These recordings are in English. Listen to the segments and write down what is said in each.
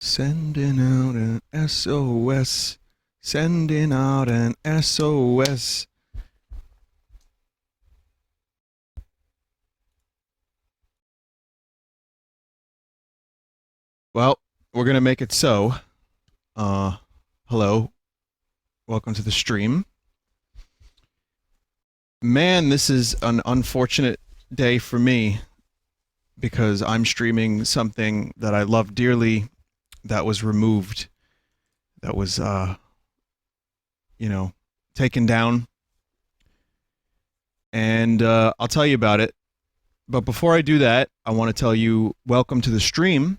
Sending out an SOS. Sending out an SOS. Well, we're gonna make it so. Hello. Welcome to the stream. Man, this is an unfortunate day for me because I'm streaming something that I love dearly that was removed. That was, taken down. And I'll tell you about it. But before I do that, I want to tell you welcome to the stream.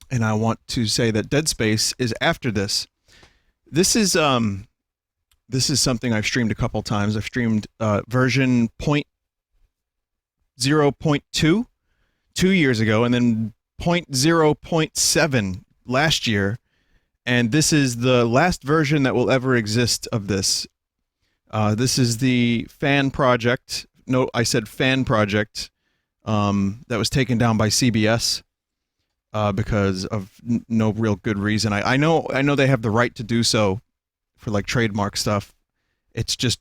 And I want to say that Dead Space is after this. This is something I've streamed a couple times. I've streamed version 0.0.2 2 years ago, and then 0.0.7 last year. And this is the last version that will ever exist of this. This is the fan project. No, I said fan project. That was taken down by CBS. Because of no real good reason. I know they have the right to do so for like trademark stuff. It's just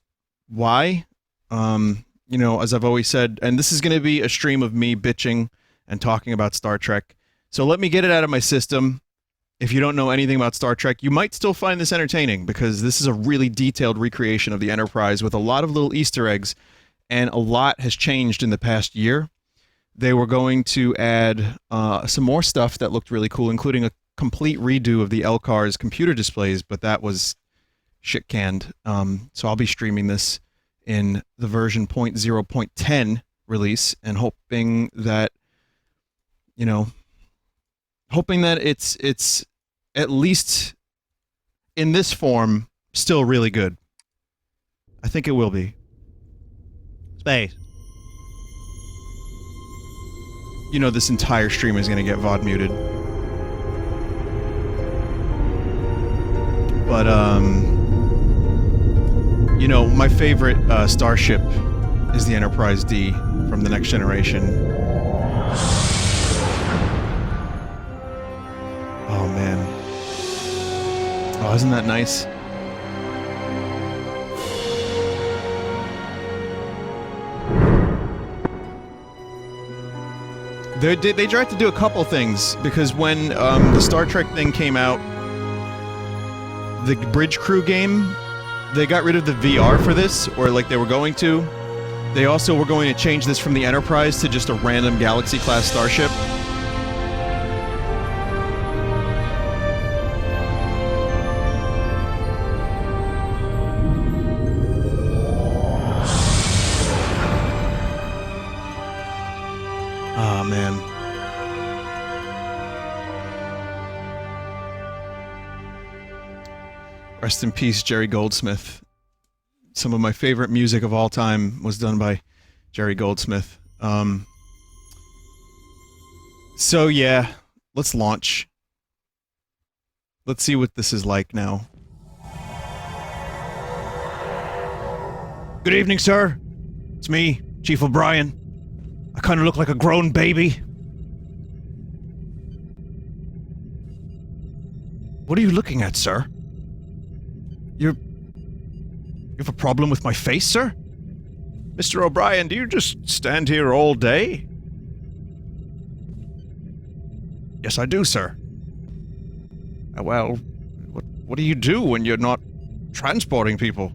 why? As I've always said, and this is going to be a stream of me bitching and talking about Star Trek. So let me get it out of my system. If you don't know anything about Star Trek, you might still find this entertaining because this is a really detailed recreation of the Enterprise with a lot of little Easter eggs, and a lot has changed in the past year. They were going to add some more stuff that looked really cool, including a complete redo of the LCAR's computer displays, but that was shit-canned. So I'll be streaming this in the version 0.0.10 release, and hoping that, it's at least in this form still really good. I think it will be. Space. This entire stream is going to get VOD muted. But, my favorite starship is the Enterprise D from the Next Generation. Oh, man. Oh, isn't that nice? They tried to do a couple things, because when the Star Trek thing came out, the Bridge Crew game, they got rid of the VR for this, or like they were going to. They also were going to change this from the Enterprise to just a random Galaxy-class starship. Oh, man. Rest in peace, Jerry Goldsmith. Some of my favorite music of all time was done by Jerry Goldsmith. So yeah, let's launch. Let's see what this is like now. Good evening, sir. It's me, Chief O'Brien. I kind of look like a grown baby. What are you looking at, sir? You have a problem with my face, sir? Mr. O'Brien, do you just stand here all day? Yes, I do, sir. Well, what do you do when you're not transporting people?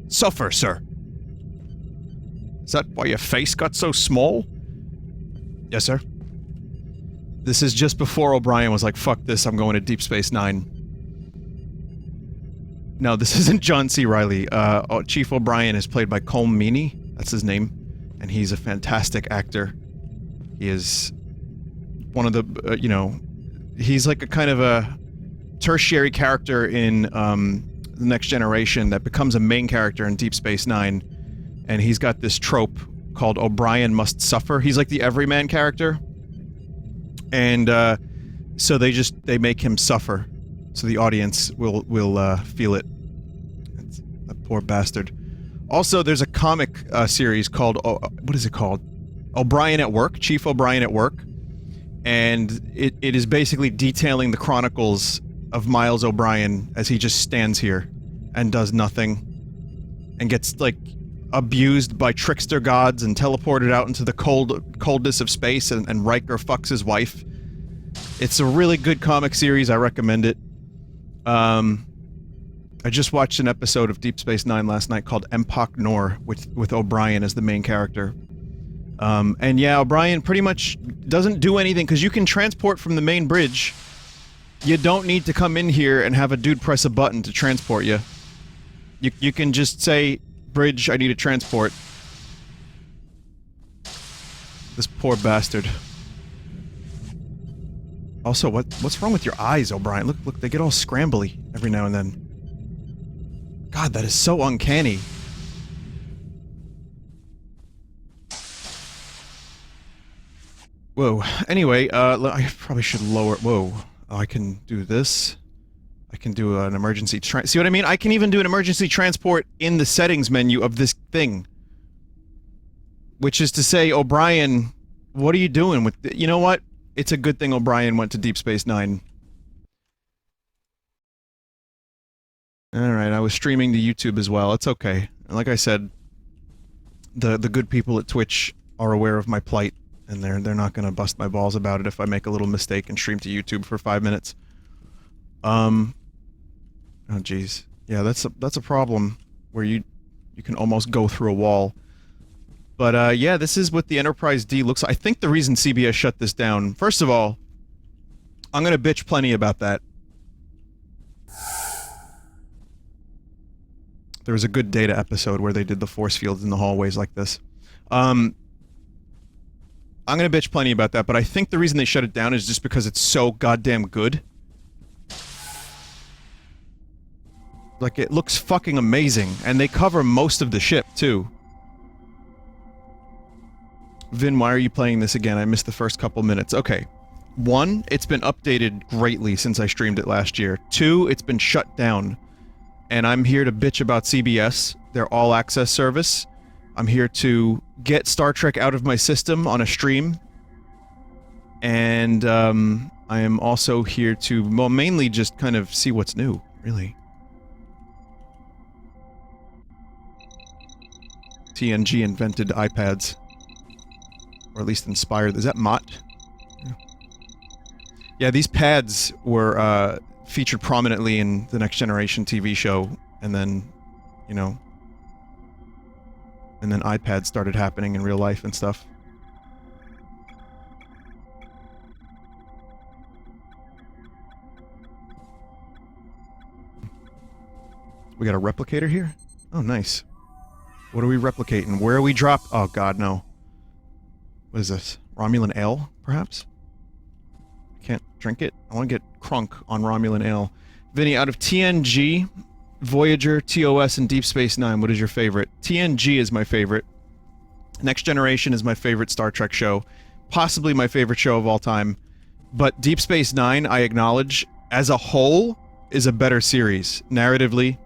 Suffer, sir. Is that why your face got so small? Yes, sir. This is just before O'Brien was like, fuck this, I'm going to Deep Space Nine. No, this isn't John C. Reilly. Chief O'Brien is played by Colm Meaney. That's his name. And he's a fantastic actor. He is one of the, he's like a kind of a tertiary character in The Next Generation that becomes a main character in Deep Space Nine. And he's got this trope called O'Brien Must Suffer. He's like the everyman character. And so they make him suffer. So the audience will feel it. That's a poor bastard. Also, there's a comic series called, what is it called? O'Brien at Work, Chief O'Brien at Work. and it is basically detailing the chronicles of Miles O'Brien as he just stands here and does nothing and gets, like, abused by trickster gods and teleported out into the coldness of space, and Riker fucks his wife. It's a really good comic series. I recommend it. I just watched an episode of Deep Space Nine last night called Empok Nor with O'Brien as the main character. And yeah, O'Brien pretty much doesn't do anything because you can transport from the main bridge. You don't need to come in here and have a dude press a button to transport you. You can just say, "Bridge, I need a transport." This poor bastard. Also, what's wrong with your eyes, O'Brien? Look, they get all scrambly every now and then. God, that is so uncanny. Whoa. Anyway, I probably should lower... Whoa. Oh, I can do this. I can do an emergency see what I mean? I can even do an emergency transport in the settings menu of this thing. Which is to say, O'Brien, what are you doing with... You know what? It's a good thing O'Brien went to Deep Space Nine. Alright, I was streaming to YouTube as well. It's okay. Like I said, the good people at Twitch are aware of my plight, and they're not gonna bust my balls about it if I make a little mistake and stream to YouTube for 5 minutes. Oh jeez. Yeah, that's a problem where you can almost go through a wall. But yeah, this is what the Enterprise D looks like. I think the reason CBS shut this down, first of all, I'm gonna bitch plenty about that. There was a good Data episode where they did the force fields in the hallways like this. I'm gonna bitch plenty about that, but I think the reason they shut it down is just because it's so goddamn good. Like, it looks fucking amazing, and they cover most of the ship, too. Vin, why are you playing this again? I missed the first couple minutes. Okay. 1, it's been updated greatly since I streamed it last year. 2, it's been shut down. And I'm here to bitch about CBS, their all-access service. I'm here to get Star Trek out of my system on a stream. And, I am also here to, well, mainly just kind of see what's new, really. TNG invented iPads. Or at least inspired. Is that Mott? Yeah, these pads were, featured prominently in the Next Generation TV show, and then, you know... And then iPads started happening in real life and stuff. We got a replicator here? Oh, nice. What are we replicating? Where are we drop- Oh god, no. What is this? Romulan ale, perhaps? Can't drink it? I want to get crunk on Romulan ale. Vinny, out of TNG, Voyager, TOS, and Deep Space Nine, what is your favorite? TNG is my favorite. Next Generation is my favorite Star Trek show. Possibly my favorite show of all time. But Deep Space Nine, I acknowledge, as a whole, is a better series. Narratively,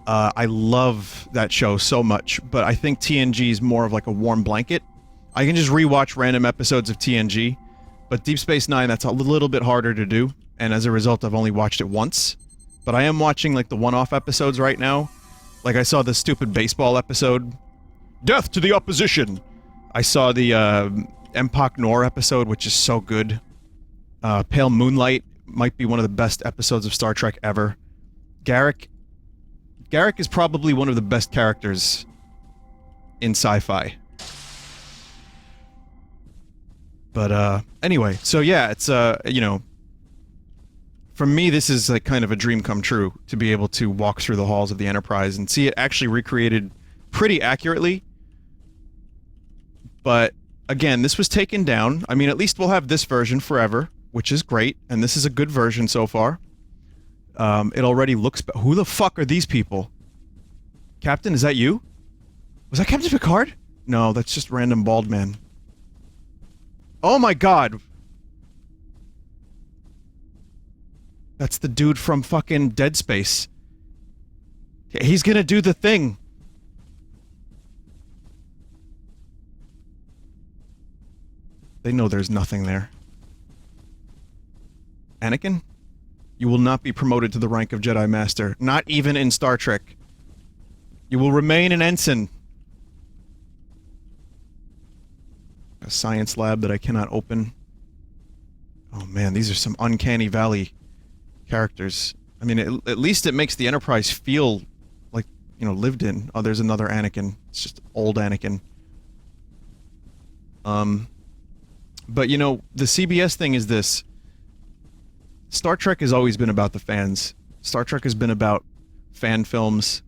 I love that show so much, but I think TNG is more of like a warm blanket. I can just rewatch random episodes of TNG, but Deep Space Nine, that's a little bit harder to do, and as a result, I've only watched it once. But I am watching, like, the one-off episodes right now. Like, I saw the stupid baseball episode. Death to the opposition! I saw the, Empok Nor episode, which is so good. Pale Moonlight might be one of the best episodes of Star Trek ever. Garak is probably one of the best characters in sci-fi. But, anyway, so yeah, it's, you know... For me, this is, like, kind of a dream come true, to be able to walk through the halls of the Enterprise and see it actually recreated pretty accurately. But, again, this was taken down. I mean, at least we'll have this version forever, which is great, and this is a good version so far. It already looks... Who the fuck are these people? Captain, is that you? Was that Captain Picard? No, that's just random bald man. Oh my god! That's the dude from fucking Dead Space. He's gonna do the thing. They know there's nothing there. Anakin, you will not be promoted to the rank of Jedi Master, not even in Star Trek. You will remain an ensign. A science lab that I cannot open. Oh man, these are some uncanny valley characters. I mean, at least it makes the Enterprise feel like, you know, lived in. Oh, there's another Anakin. It's just old Anakin. But you know, the CBS thing is this. Star Trek has always been about the fans. Star Trek has been about fan films.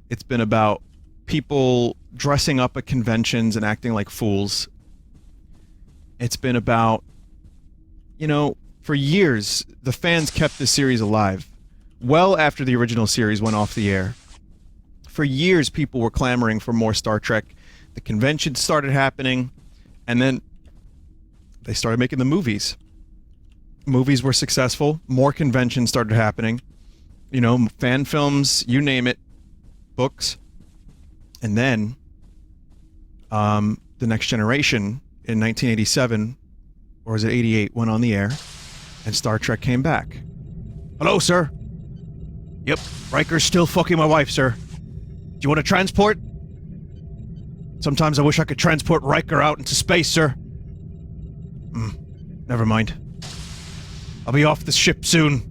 It's been about people dressing up at conventions and acting like fools. It's been about, you know, for years, the fans kept this series alive. Well after the original series went off the air. For years, people were clamoring for more Star Trek. The conventions started happening, and then they started making the movies. Movies were successful. More conventions started happening. You know, fan films, you name it. Books. And then, The Next Generation in 1987, or was it 88, went on the air, and Star Trek came back. Hello, sir. Yep, Riker's still fucking my wife, sir. Do you want to transport? Sometimes I wish I could transport Riker out into space, sir. Never mind. I'll be off the ship soon.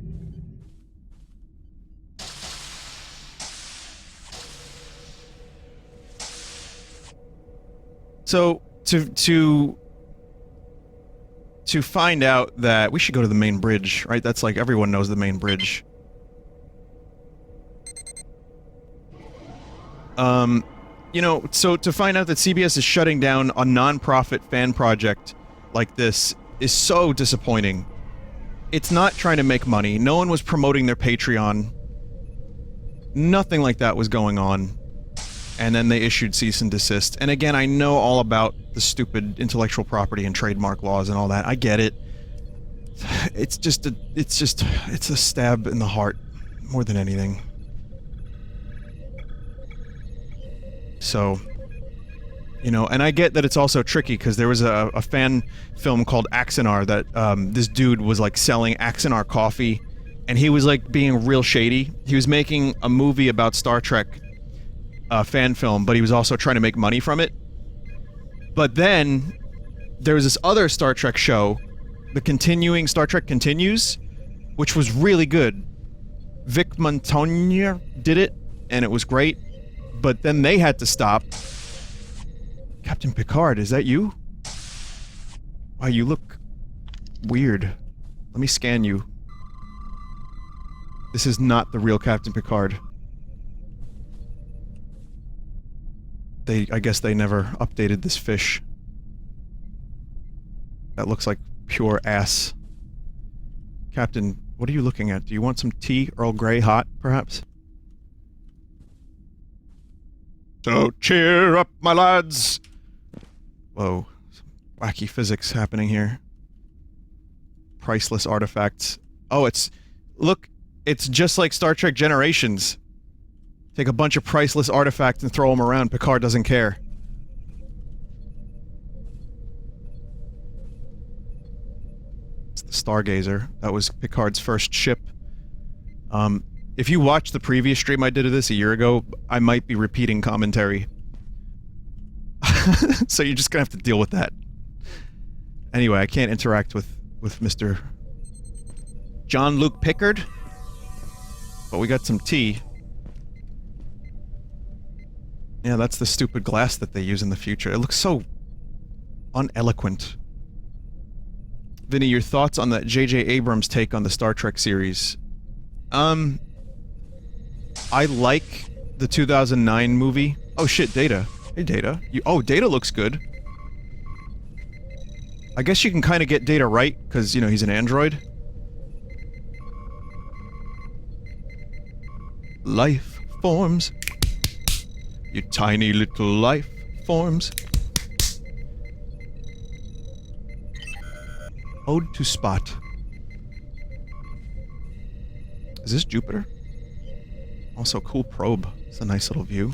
So, to find out that we should go to the main bridge, right? That's like everyone knows the main bridge. You know, so to find out that CBS is shutting down a non-profit fan project like this is so disappointing. It's not trying to make money. No one was promoting their Patreon. Nothing like that was going on. And then they issued cease and desist. And again, I know all about the stupid intellectual property and trademark laws and all that. I get it. It's a stab in the heart more than anything. So, you know, and I get that it's also tricky because there was a fan film called Axanar that this dude was like selling Axanar coffee, and he was like being real shady. He was making a movie about Star Trek fan film, but he was also trying to make money from it. But then there was this other Star Trek show, the continuing Star Trek Continues, which was really good. Vic Montagnier did it, and it was great. But then they had to stop. Captain Picard, is that you? Wow, you look weird. Let me scan you. This is not the real Captain Picard. I guess they never updated this fish. That looks like pure ass. Captain, what are you looking at? Do you want some tea, Earl Grey hot, perhaps? So cheer up, my lads! Whoa, some wacky physics happening here. Priceless artifacts. Oh, look, it's just like Star Trek Generations. Take a bunch of priceless artifacts and throw them around. Picard doesn't care. It's the Stargazer. That was Picard's first ship. If you watched the previous stream I did of this a year ago, I might be repeating commentary. So you're just gonna have to deal with that. Anyway, I can't interact with Mr. Jean-Luc Picard. But we got some tea. Yeah, that's the stupid glass that they use in the future. It looks so uneloquent. Vinny, your thoughts on the J.J. Abrams take on the Star Trek series? I like the 2009 movie. Oh shit, Data. Hey, Data. Oh, Data looks good. I guess you can kind of get Data right, because, you know, he's an android. Life forms. You tiny little life forms. Ode to Spot. Is this Jupiter? Also, cool probe. It's a nice little view.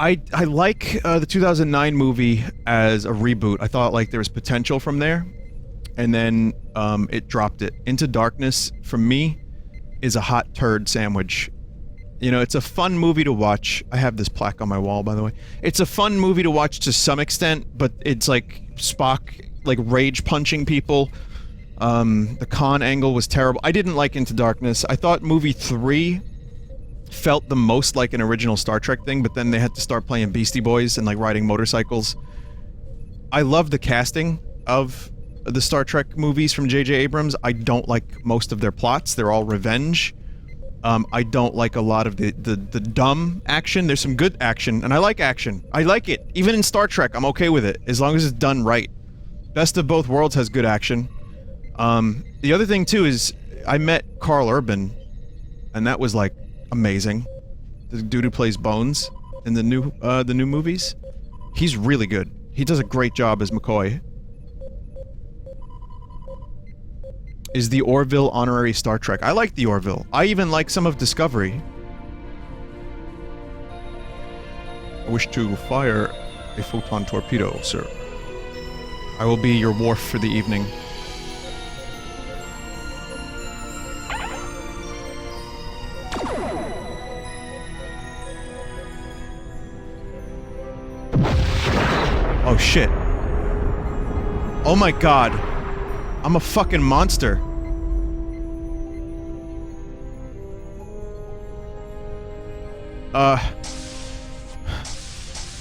I like the 2009 movie as a reboot. I thought like there was potential from there. and then it dropped it. Into Darkness, for me, is a hot turd sandwich. You know, it's a fun movie to watch. I have this plaque on my wall, by the way. It's a fun movie to watch to some extent, but it's like Spock, like, rage-punching people. The con angle was terrible. I didn't like Into Darkness. I thought movie 3 felt the most like an original Star Trek thing, but then they had to start playing Beastie Boys and, like, riding motorcycles. I love the casting of the Star Trek movies from J.J. Abrams. I don't like most of their plots. They're all revenge. I don't like a lot of the dumb action. There's some good action, and I like action. I like it. Even in Star Trek, I'm okay with it, as long as it's done right. Best of Both Worlds has good action. The other thing, too, is I met Carl Urban, and that was, like, amazing. The dude who plays Bones in the new movies. He's really good. He does a great job as McCoy. Is the Orville honorary Star Trek? I like the Orville. I even like some of Discovery. I wish to fire a photon torpedo, sir. I will be your wharf for the evening. Oh shit. Oh my god. I'm a fucking monster.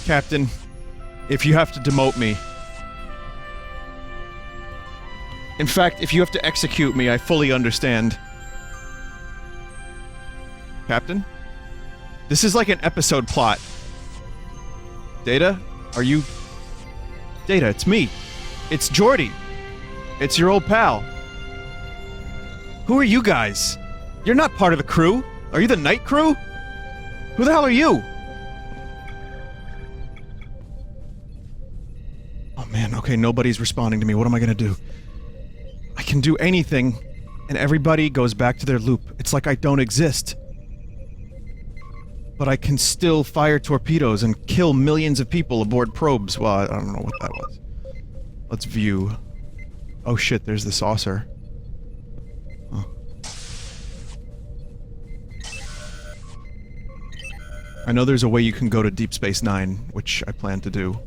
Captain, if you have to demote me. In fact, if you have to execute me, I fully understand. Captain? This is like an episode plot. Data? Are you... Data, it's me. It's Geordi. It's your old pal. Who are you guys? You're not part of the crew. Are you the night crew? Who the hell are you? Oh man, okay, nobody's responding to me. What am I gonna do? I can do anything, and everybody goes back to their loop. It's like I don't exist. But I can still fire torpedoes and kill millions of people aboard probes. Well, I don't know what that was. Let's view. Oh shit, there's the saucer. Huh. I know there's a way you can go to Deep Space Nine, which I plan to do.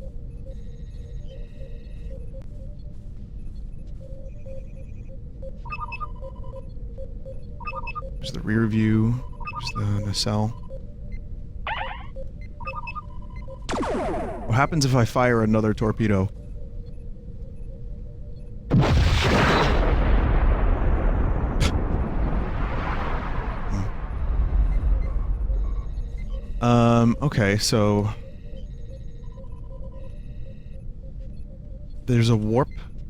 There's the rear view. There's the nacelle. What happens if I fire another torpedo? Okay, so... There's a warp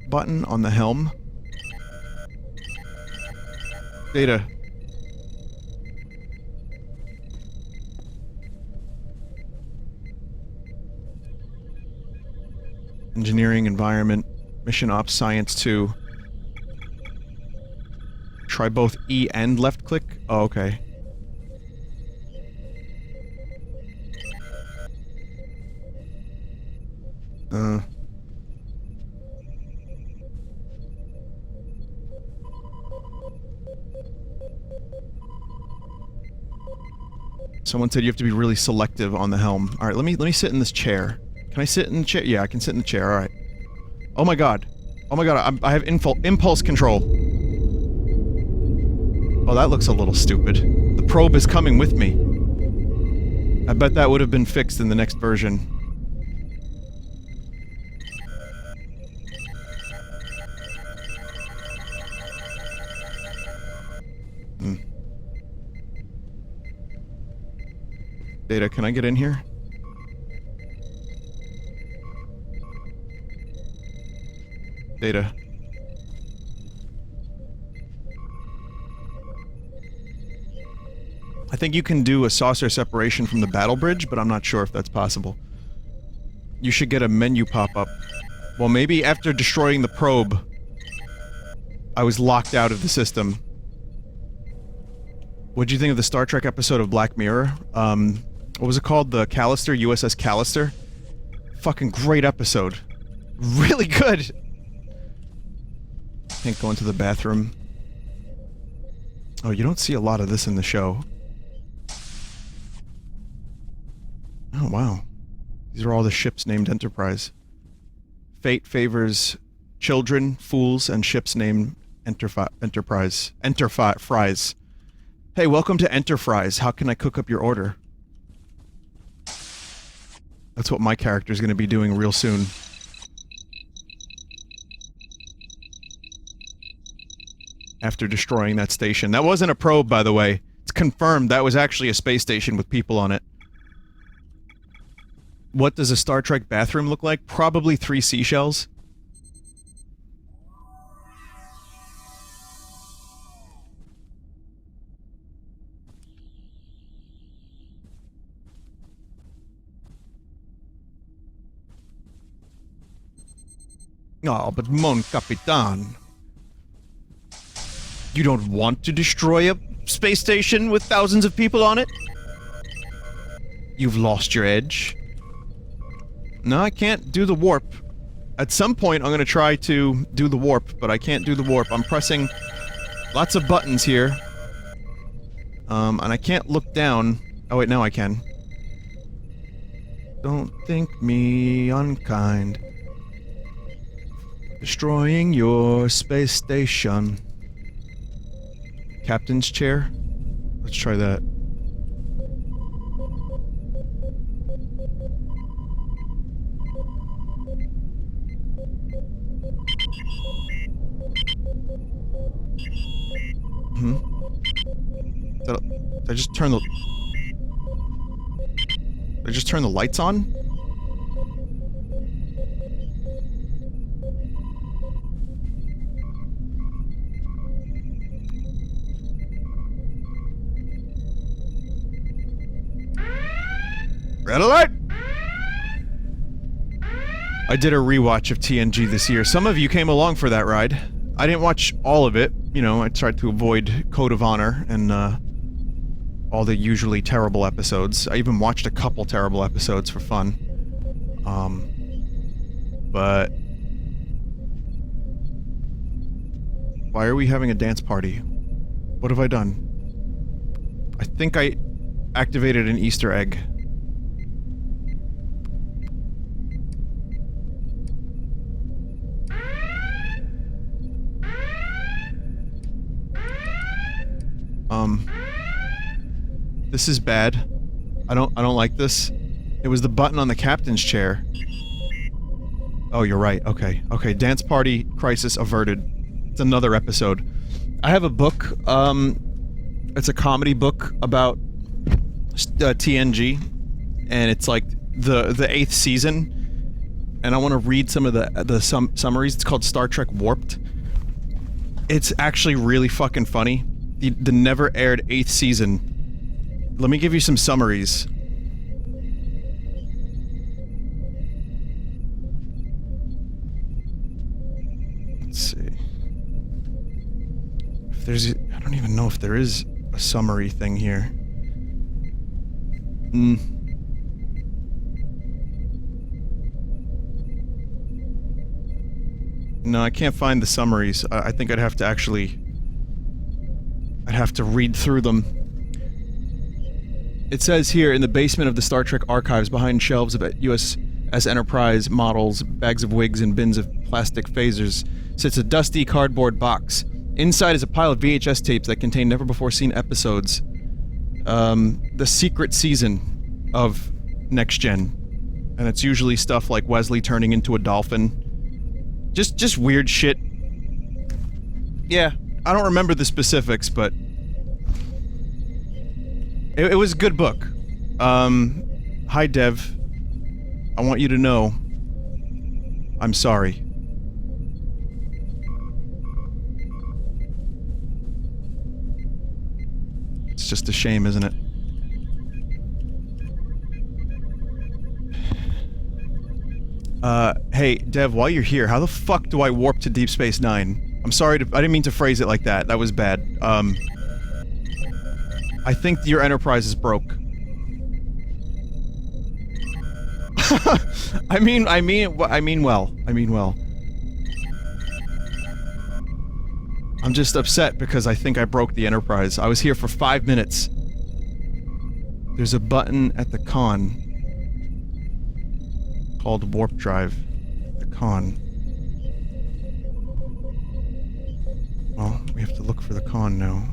button on the helm. Data. Engineering, environment, mission ops, science 2. Try both E and left click? Oh, okay. Someone said you have to be really selective on the helm. Alright, let me sit in this chair. Can I sit in the chair? Yeah, I can sit in the chair, alright. Oh my god. Oh my god, I have impulse control. Oh, that looks a little stupid. The probe is coming with me. I bet that would have been fixed in the next version. Data, can I get in here? Data. I think you can do a saucer separation from the battle bridge, but I'm not sure if that's possible. You should get a menu pop-up. Well, maybe after destroying the probe, I was locked out of the system. What'd you think of the Star Trek episode of Black Mirror? What was it called? The Callister? USS Callister? Fucking great episode. Really good! Can't go into the bathroom. Oh, you don't see a lot of this in the show. Oh, wow. These are all the ships named Enterprise. Fate favors children, fools, and ships named Enterprise. Enterprise. Hey, welcome to Enterprise. How can I cook up your order? That's what my character's gonna be doing real soon. After destroying that station. That wasn't a probe, by the way. It's confirmed that was actually a space station with people on it. What does a Star Trek bathroom look like? Probably 3 seashells. Oh, but Mon Capitan. You don't want to destroy a space station with thousands of people on it? You've lost your edge. No, I can't do the warp. At some point, I'm gonna try to do the warp, but I can't do the warp. I'm pressing lots of buttons here. And I can't look down. Oh wait, now I can. Don't think me unkind. Destroying your space station. Captain's chair? Let's try that. Did I just turn the... Did I just turn the lights on? Red alert! I did a rewatch of TNG this year. Some of you came along for that ride. I didn't watch all of it. You know, I tried to avoid Code of Honor and, all the usually terrible episodes. I even watched a couple terrible episodes for fun. But... Why are we having a dance party? What have I done? I think I activated an Easter egg. This is bad. I don't like this. It was the button on the captain's chair. Oh, you're right. Okay. Okay, dance party crisis averted. It's another episode. I have a book, it's a comedy book about TNG, and it's like the 8th season, and I want to read some of the summaries. It's called Star Trek Warped. It's actually really fucking funny. The never aired 8th season. Let me give you some summaries. Let's see. If there's... I don't even know if there is a summary thing here. No, I can't find the summaries. I think I'd have to actually... I'd have to read through them. It says here, in the basement of the Star Trek archives, behind shelves of USS Enterprise models, bags of wigs, and bins of plastic phasers, sits a dusty cardboard box. Inside is a pile of VHS tapes that contain never-before-seen episodes. The secret season of Next Gen. And it's usually stuff like Wesley turning into a dolphin. Just weird shit. Yeah, I don't remember the specifics, but... It was a good book. Hi Dev. I want you to know... I'm sorry. It's just a shame, isn't it? Hey, Dev, while you're here, how the fuck do I warp to Deep Space Nine? I'm sorry I didn't mean to phrase it like that. That was bad. I think your Enterprise is broke. I mean well. I'm just upset because I think I broke the Enterprise. I was here for 5 minutes. There's a button at the con called Warp Drive. The con. Well, we have to look for the con now.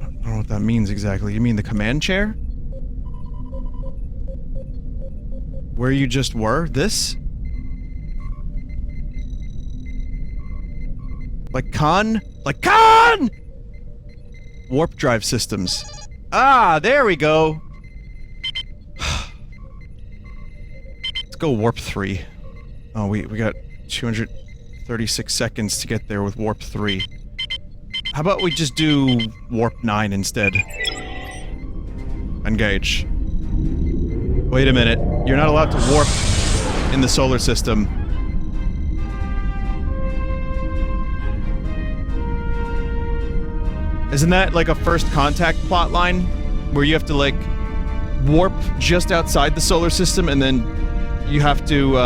I don't know what that means exactly. You mean the command chair? Where you just were? This? Like con? Like con! Warp drive systems. Ah, there we go! Let's go warp 3. Oh, we got 236 seconds to get there with warp 3. How about we just do warp 9 instead? Engage. Wait a minute. You're not allowed to warp in the solar system. Isn't that like a first contact plotline? Where you have to like warp just outside the solar system and then you have to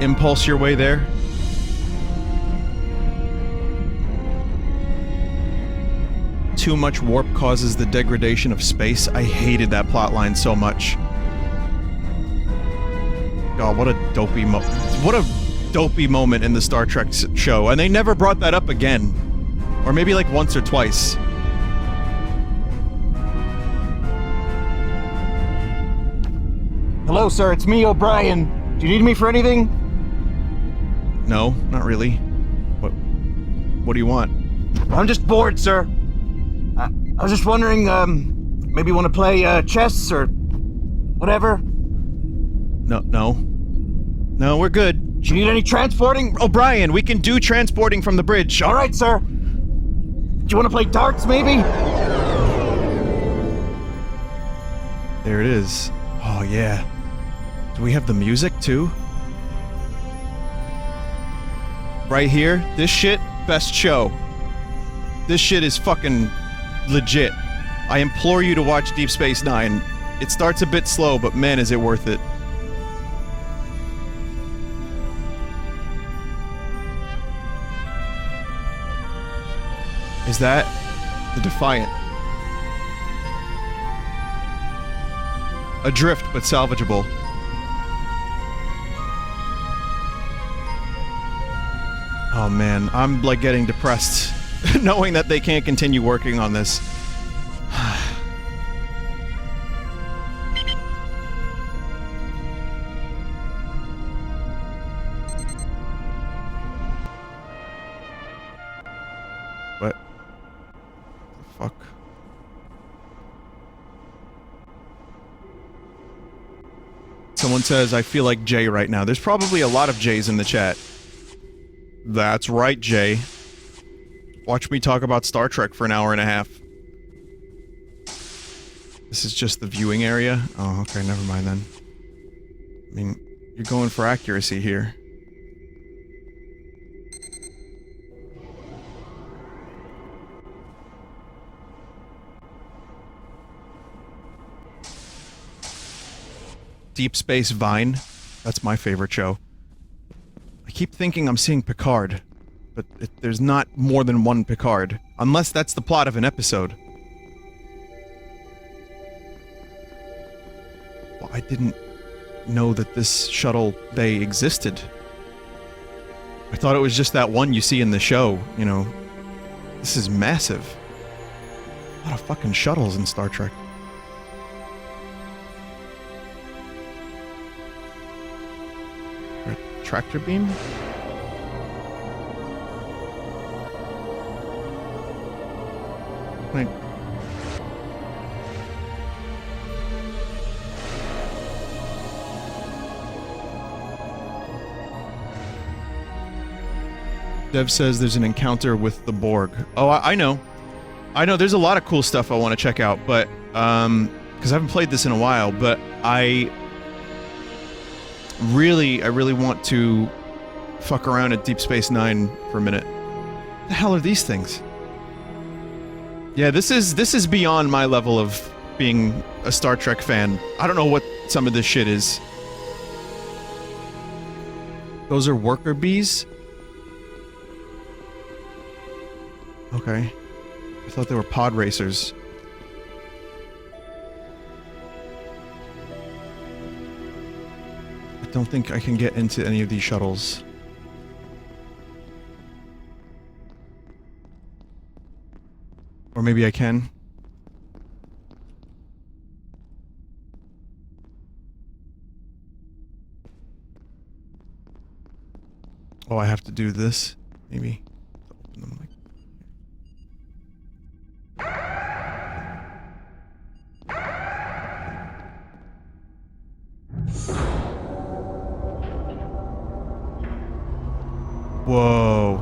impulse your way there? Too much warp causes the degradation of space. I hated that plotline so much. God, what a dopey dopey moment in the Star Trek show, and they never brought that up again. Or maybe like once or twice. Hello, sir, it's me, O'Brien. Do you need me for anything? No, not really. What do you want? I'm just bored, sir. I was just wondering, maybe you want to play, chess or whatever? No, we're good. Do you need any transporting? O'Brien, we can do transporting from the bridge. All right, sir. Do you want to play darts, maybe? There it is. Oh, yeah. Do we have the music, too? Right here, this shit, best show. This shit is fucking legit. I implore you to watch Deep Space Nine. It starts a bit slow, but man, is it worth it. Is that the Defiant? Adrift, but salvageable. Oh man, I'm like getting depressed knowing that they can't continue working on this. What the fuck? Someone says, I feel like Jay right now. There's probably a lot of Jays in the chat. That's right, Jay. Watch me talk about Star Trek for an hour and a half. This is just the viewing area? Oh, okay, never mind then. I mean, you're going for accuracy here. Deep Space Vine. That's my favorite show. I keep thinking I'm seeing Picard, but there's not more than one Picard. Unless that's the plot of an episode. Well, I didn't know that this shuttle bay existed. I thought it was just that one you see in the show, you know. This is massive. A lot of fucking shuttles in Star Trek. Tractor beam? Like... Dev says there's an encounter with the Borg. Oh, I know. I know, there's a lot of cool stuff I want to check out, but, because I haven't played this in a while, but I really want to fuck around at Deep Space Nine for a minute. What the hell are these things? Yeah, this is beyond my level of being a Star Trek fan. I don't know what some of this shit is. Those are worker bees? Okay. I thought they were pod racers. I don't think I can get into any of these shuttles. Or maybe I can. Oh, I have to do this? Maybe. Open them like... Whoa.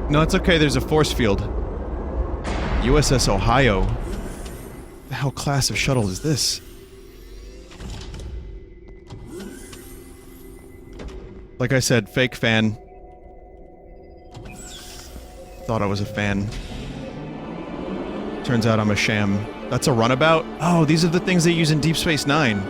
No, it's okay, there's a force field. USS Ohio. What the hell class of shuttle is this? Like I said, fake fan. Thought I was a fan. Turns out I'm a sham. That's a runabout? Oh, these are the things they use in Deep Space Nine.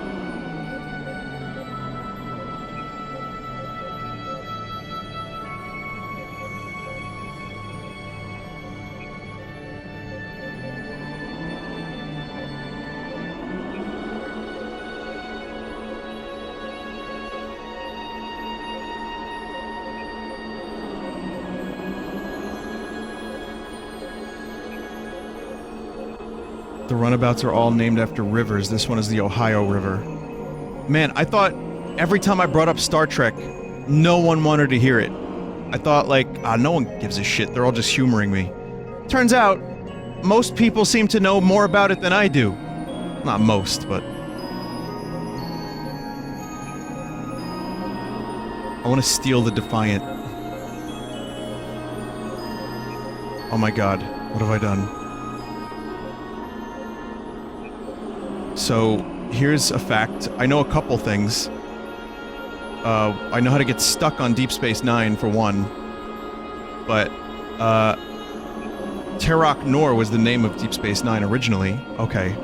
The runabouts are all named after rivers. This one is the Ohio River. Man, I thought every time I brought up Star Trek, no one wanted to hear it. I thought, like, no one gives a shit. They're all just humoring me. Turns out, most people seem to know more about it than I do. Not most, but... I want to steal the Defiant. Oh my god, what have I done? So, here's a fact. I know a couple things. I know how to get stuck on Deep Space Nine, for one. But, Terok Nor was the name of Deep Space Nine originally. Okay.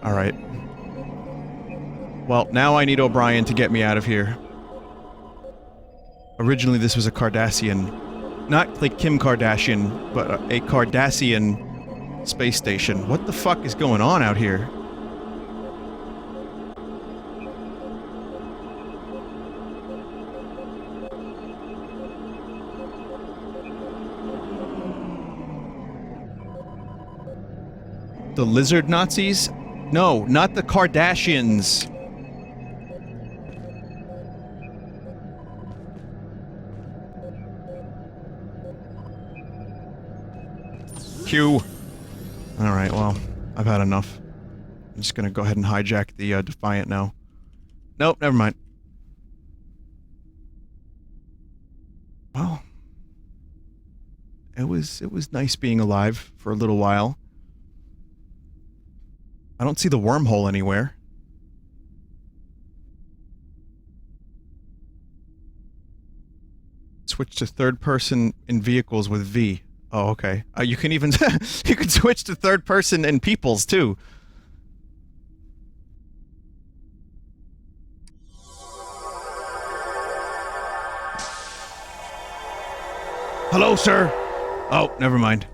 Alright. Well, now I need O'Brien to get me out of here. Originally this was a Cardassian. Not like Kim Kardashian, but a Cardassian space station. What the fuck is going on out here? The lizard Nazis? No, not the Kardashians. Q. Alright, well, I've had enough. I'm just gonna go ahead and hijack the Defiant now. Nope, never mind. Well, it was nice being alive for a little while. I don't see the wormhole anywhere. Switch to third person in vehicles with V. Oh, okay. You can even you can switch to third person in peoples too. Hello, sir. Oh, never mind.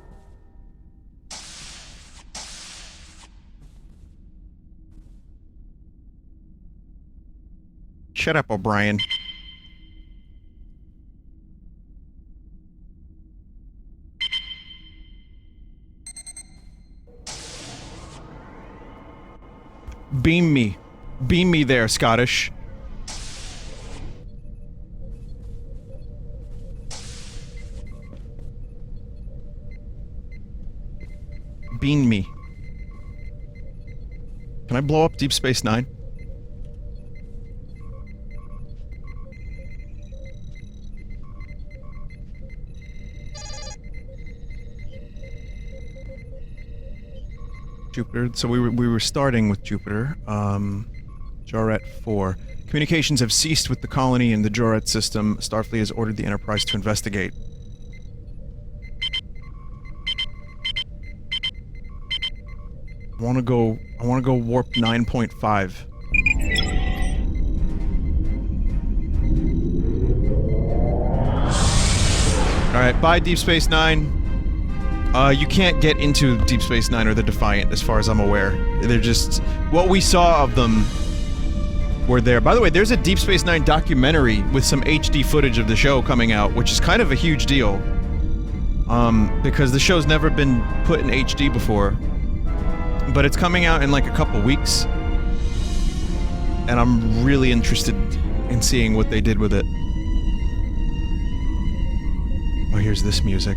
Shut up, O'Brien. Beam me. Beam me there, Scottish. Beam me. Can I blow up Deep Space Nine? Jupiter. So we were starting with Jupiter. Joret 4. Communications have ceased with the colony and the Joret system. Starfleet has ordered the Enterprise to investigate. I wanna go warp 9.5. Alright, bye Deep Space Nine. You can't get into Deep Space Nine or the Defiant, as far as I'm aware. They're just... What we saw of them were there. By the way, there's a Deep Space Nine documentary with some HD footage of the show coming out, which is kind of a huge deal. Because the show's never been put in HD before. But it's coming out in like a couple weeks. And I'm really interested in seeing what they did with it. Oh, here's this music.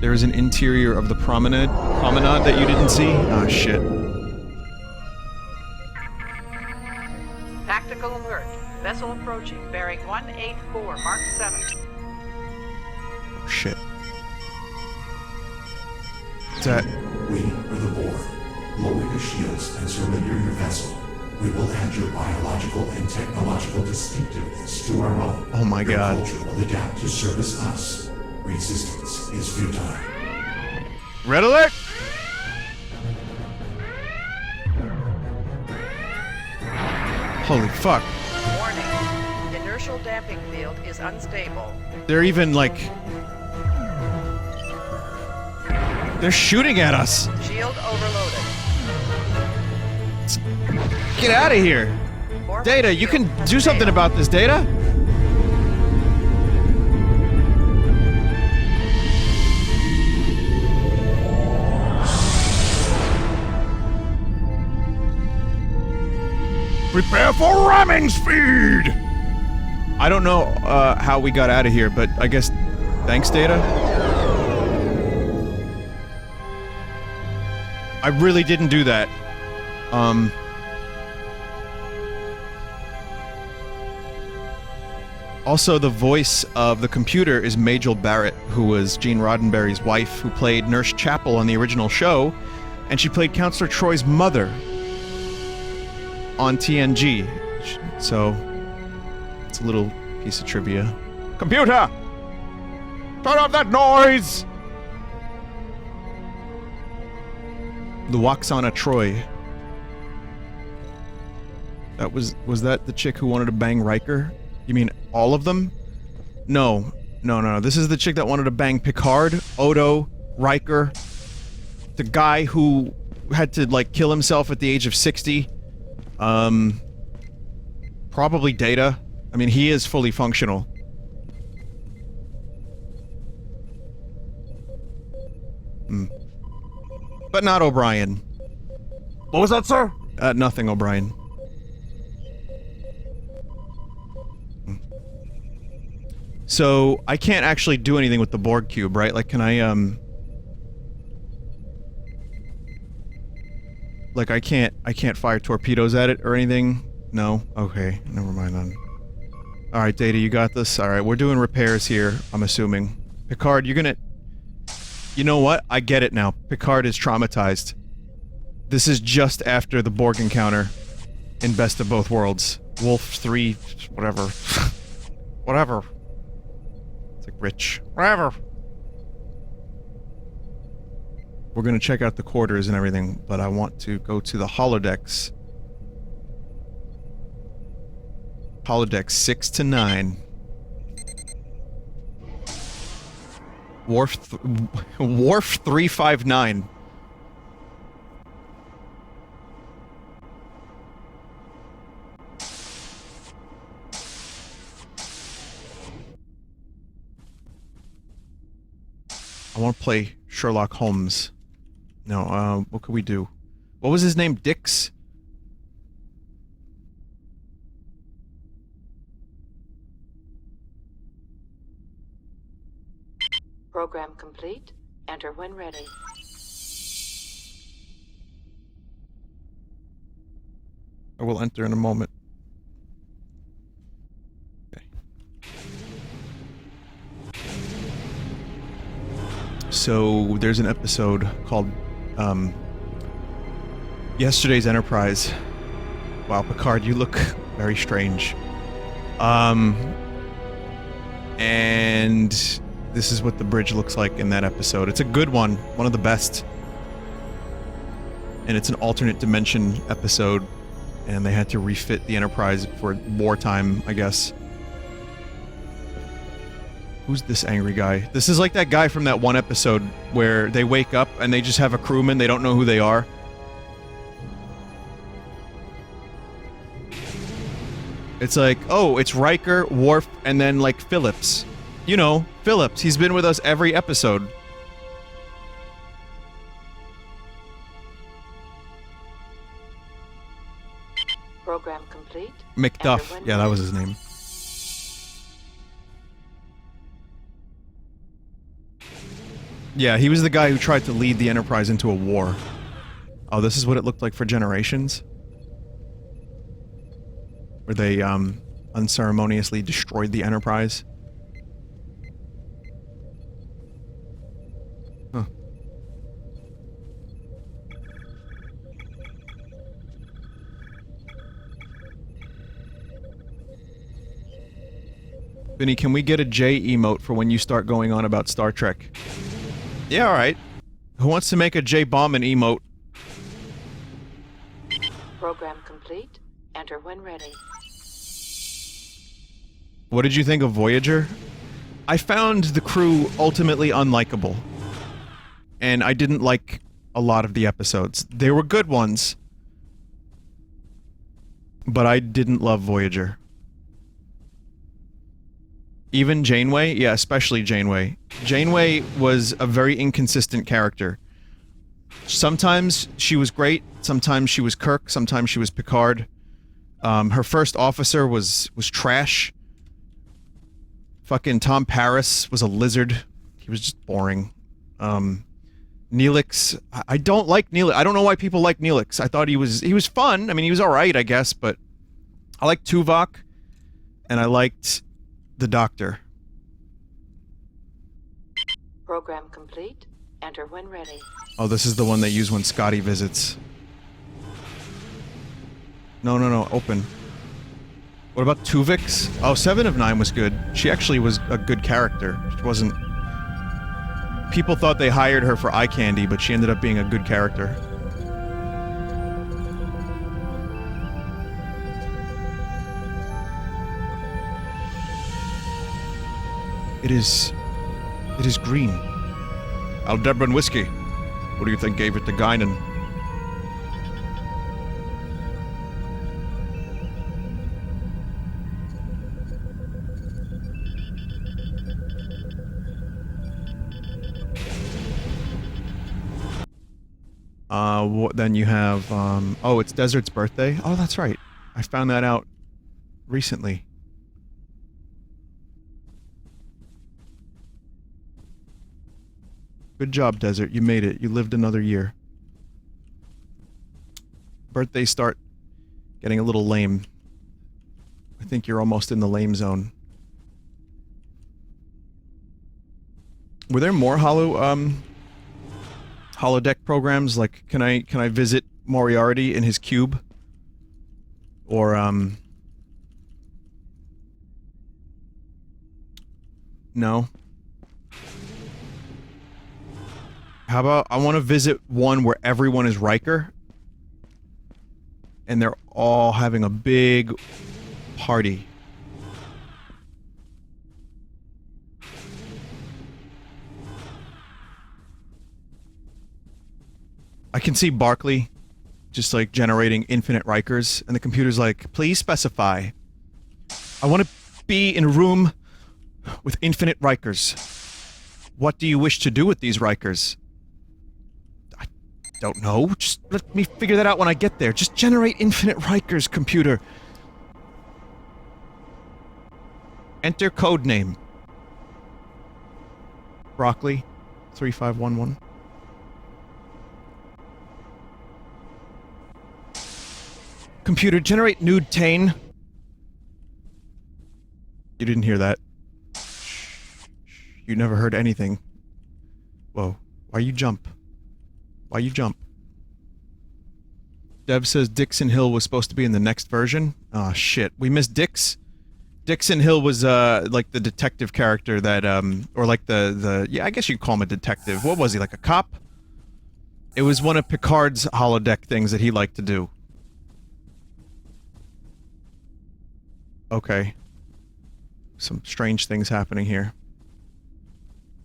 There is an interior of the promenade that you didn't see? Ah, shit. Tactical alert. Vessel approaching, bearing 184, Mark 7. Oh, shit. Is that... We are the Borg. Lower your shields and surrender your vessel. We will add your biological and technological distinctiveness to our own. Oh my god. Your culture will adapt to service us. Resistance is futile. Red alert! Holy fuck. Warning. Inertial damping field is unstable. They're even, like... They're shooting at us! Shield overloaded. Get out of here! Data, you can do something about this, Data? Prepare for ramming speed! I don't know how we got out of here, but I guess... Thanks, Data? I really didn't do that. Also, the voice of the computer is Majel Barrett, who was Gene Roddenberry's wife, who played Nurse Chapel on the original show, and she played Counselor Troy's mother on TNG. So, it's a little piece of trivia. Computer! Turn off that noise! The Waxana Troy. That was that the chick who wanted to bang Riker? You mean all of them? No. No. This is the chick that wanted to bang Picard, Odo, Riker, the guy who had to, like, kill himself at the age of 60. Probably Data. I mean, he is fully functional. But not O'Brien. What was that, sir? Nothing, O'Brien. So, I can't actually do anything with the Borg cube, right? Like, can I, like, I can't fire torpedoes at it or anything? No? Okay, never mind then. Alright, Data, you got this? Alright, we're doing repairs here, I'm assuming. Picard, you're gonna... You know what? I get it now. Picard is traumatized. This is just after the Borg encounter in Best of Both Worlds. Wolf 3... whatever. Whatever. It's like Rich. Whatever. We're gonna check out the quarters and everything, but I want to go to the holodecks. Holodeck 6 to 9. Wharf 359. I want to play Sherlock Holmes. No, what could we do? What was his name? Dix? Program complete. Enter when ready. I will enter in a moment. Okay. So, there's an episode called, Yesterday's Enterprise. Wow, Picard, you look very strange. And this is what the bridge looks like in that episode. It's a good one of the best. And it's an alternate dimension episode, and they had to refit the Enterprise for wartime, I guess. Who's this angry guy? This is like that guy from that one episode where they wake up and they just have a crewman, they don't know who they are. It's like, oh, it's Riker, Worf, and then like Phillips. You know, Phillips. He's been with us every episode. Program complete. McDuff. Enter when Yeah, that was his name. Yeah, he was the guy who tried to lead the Enterprise into a war. Oh, this is what it looked like for Generations? Where they, unceremoniously destroyed the Enterprise? Huh. Vinny, can we get a J emote for when you start going on about Star Trek? Yeah, alright. Who wants to make a J-Bomb and emote? Program complete. Enter when ready. What did you think of Voyager? I found the crew ultimately unlikable. And I didn't like a lot of the episodes. They were good ones. But I didn't love Voyager. Even Janeway? Yeah, especially Janeway. Janeway was a very inconsistent character. Sometimes she was great, sometimes she was Kirk, sometimes she was Picard. Her first officer was trash. Fucking Tom Paris was a lizard. He was just boring. Neelix, I don't like Neelix. I don't know why people like Neelix. I thought he was fun. I mean, he was alright, I guess, but I liked Tuvok, and I liked the Doctor. Program complete. Enter when ready. Oh, this is the one they use when Scotty visits. No, open. What about Tuvix? Oh, 7 of 9 was good. She actually was a good character. She wasn't... People thought they hired her for eye candy, but she ended up being a good character. It is green. Aldebaran whiskey. What do you think gave it to Guinan? Then you have, oh, it's Desert's birthday? Oh, that's right. I found that out recently. Good job, Desert. You made it. You lived another year. Birthdays start getting a little lame. I think you're almost in the lame zone. Were there more holodeck programs? Like, can I visit Moriarty in his cube? Or, no. How about, I want to visit one where everyone is Riker. And they're all having a big party. I can see Barclay just like generating infinite Rikers, and the computer's like, please specify. I want to be in a room with infinite Rikers. What do you wish to do with these Rikers? I don't know. Just let me figure that out when I get there. Just generate infinite Rikers, computer. Enter code name. Broccoli 3511. Computer, generate nude Tane. You didn't hear that. You never heard anything. Whoa. Why you jump? Why you jump? Dev says Dixon Hill was supposed to be in the next version. Aw, shit. We missed Dix? Dixon Hill was, like the detective character that, or like the, yeah, I guess you'd call him a detective. What was he, like a cop? It was one of Picard's holodeck things that he liked to do. Okay. Some strange things happening here.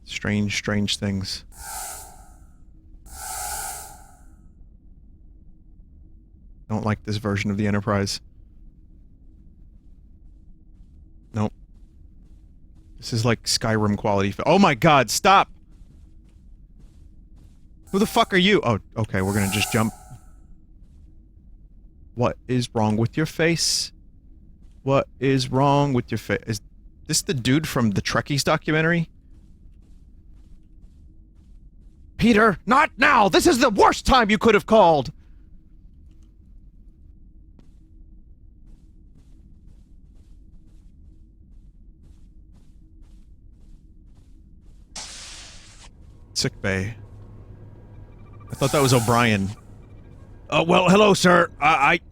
Strange, strange things. Don't like this version of the Enterprise. Nope. This is like Skyrim quality. Oh my god, stop! Who the fuck are you? Oh, okay, we're gonna just jump. What is wrong with your face? What is wrong with your face? Is this the dude from the Trekkies documentary? Peter, not now! This is the worst time you could have called! Sick bay. I thought that was O'Brien. Well, hello, sir.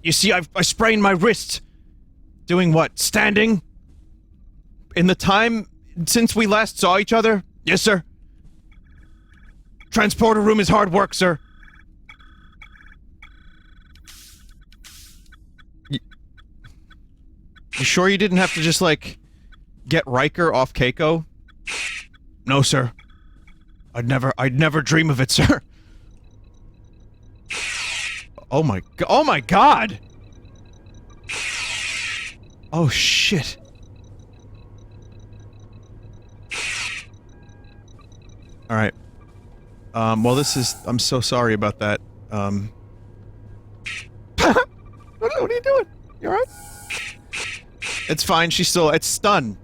You see, I sprained my wrist. Doing what? Standing? In the time since we last saw each other? Yes, sir. Transporter room is hard work, sir. You sure you didn't have to just, like, get Riker off Keiko? No, sir. I'd never dream of it, sir. Oh my god! Oh shit. Alright. Well this is... I'm so sorry about that. What are you doing? You alright? It's fine, she's still... It's stun.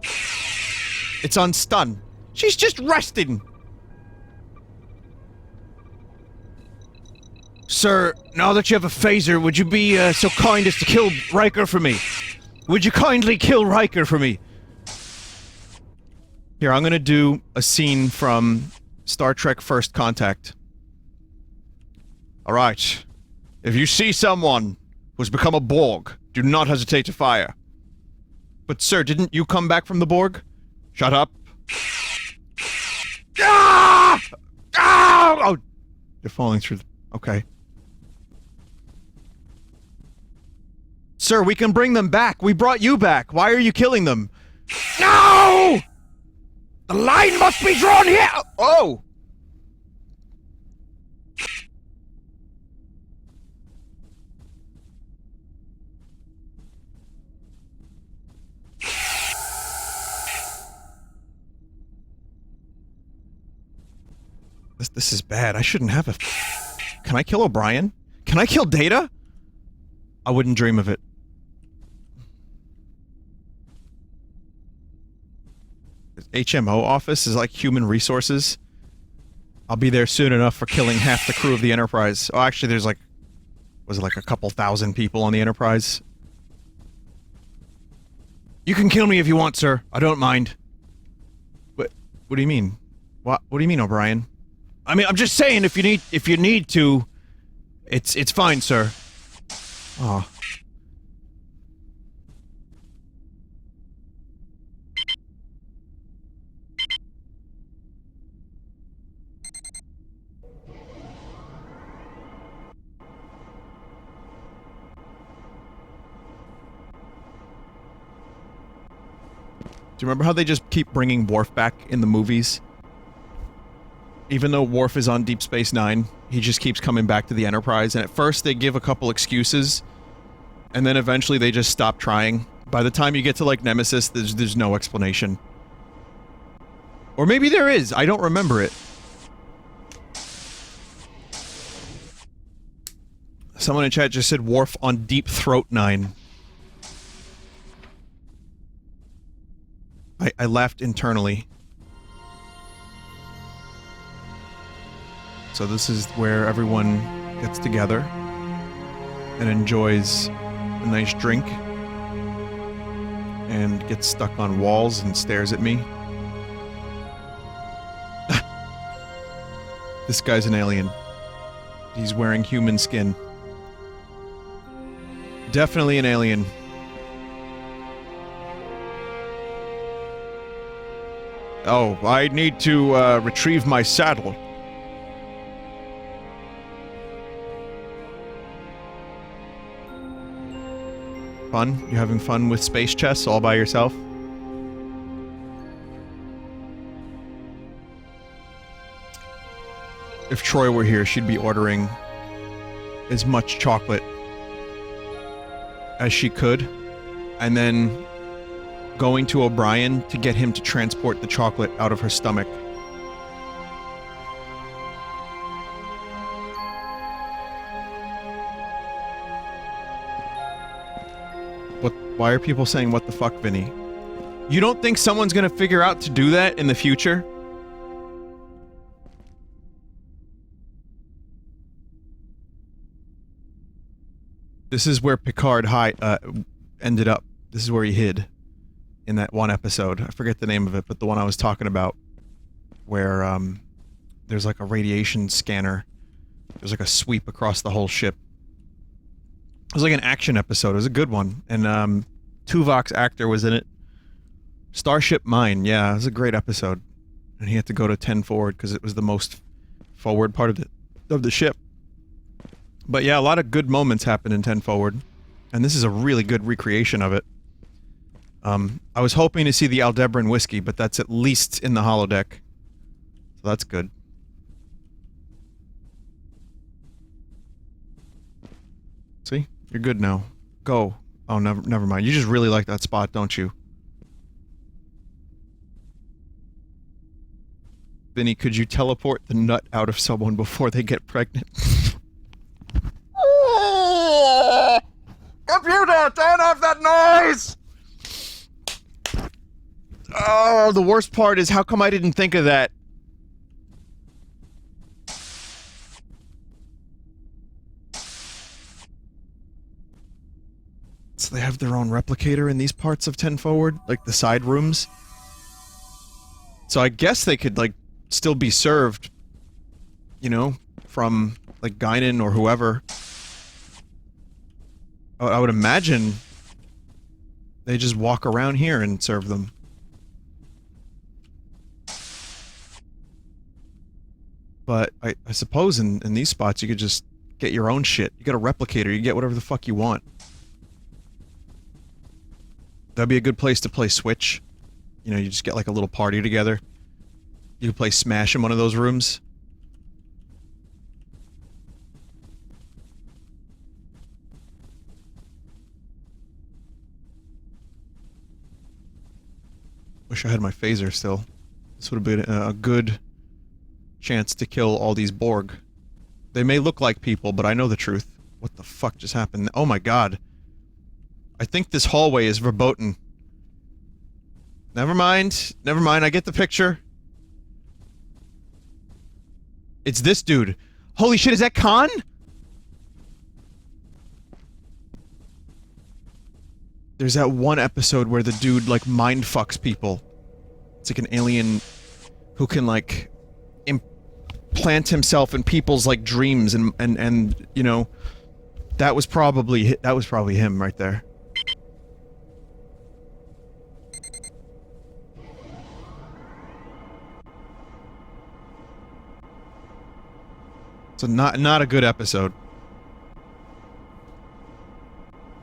It's on stun. She's just resting! Sir, now that you have a phaser, would you be, so kind as to kill Riker for me? Would you kindly kill Riker for me? Here, I'm gonna do a scene from Star Trek First Contact. Alright. If you see someone who's become a Borg, do not hesitate to fire. But sir, didn't you come back from the Borg? Shut up. Ah! Ah! Oh! You're falling through the... Okay. Sir, we can bring them back. We brought you back. Why are you killing them? No! The line must be drawn here! Oh! This is bad. I shouldn't have a... Can I kill O'Brien? Can I kill Data? I wouldn't dream of it. HMO office is like human resources. I'll be there soon enough for killing half the crew of the Enterprise. Oh, actually, there's like... Was it like a couple thousand people on the Enterprise? You can kill me if you want, sir. I don't mind. What do you mean? What do you mean, O'Brien? I mean, I'm just saying, if you need to... It's fine, sir. Oh. Do you remember how they just keep bringing Worf back in the movies? Even though Worf is on Deep Space Nine, he just keeps coming back to the Enterprise, and at first they give a couple excuses, and then eventually they just stop trying. By the time you get to, like, Nemesis, there's no explanation. Or maybe there is, I don't remember it. Someone in chat just said Worf on Deep Throat 9. I laughed internally. So this is where everyone gets together and enjoys a nice drink and gets stuck on walls and stares at me. This guy's an alien. He's wearing human skin. Definitely an alien. Oh, I need to retrieve my saddle. Fun? You having fun with space chess all by yourself? if Troy were here, she'd be ordering as much chocolate as she could, and then going to O'Brien to get him to transport the chocolate out of her stomach. Why are people saying what the fuck, Vinny? You don't think someone's gonna figure out to do that in the future? This is where Picard ended up. This is where he hid in that one episode. I forget the name of it, but the one I was talking about, where there's like a radiation scanner. There's like a sweep across the whole ship. It was like an action episode. It was a good one, and Tuvok's actor was in it. Starship Mine, yeah, it was a great episode, and he had to go to 10 forward because it was the most forward part of the ship. But yeah, a lot of good moments happen in 10 forward, and this is a really good recreation of it. I was hoping to see the Aldebaran whiskey, but that's at least in the holodeck, so that's good. See? You're good now. Go. Oh, never mind. You just really like that spot, don't you? Vinny, could you teleport the nut out of someone before they get pregnant? Computer, turn off that noise! Oh, the worst part is how come I didn't think of that? So they have their own replicator in these parts of 10 forward, like the side rooms. So I guess they could, like, still be served, you know, from, like, Guinan or whoever. I would imagine they just walk around here and serve them. But I suppose in these spots you could just get your own shit. You got a replicator, you get whatever the fuck you want. That'd be a good place to play Switch. You know, you just get like a little party together. You could play Smash in one of those rooms. Wish I had my phaser still. This would have been a good chance to kill all these Borg. They may look like people, but I know the truth. What the fuck just happened? Oh my god. I think this hallway is verboten. Never mind. Never mind, I get the picture. It's this dude. Holy shit, is that Khan? There's that one episode where the dude, like, mind fucks people. It's like an alien who can, like, implant himself in people's, like, dreams and you know, that was probably him right there. So not a good episode.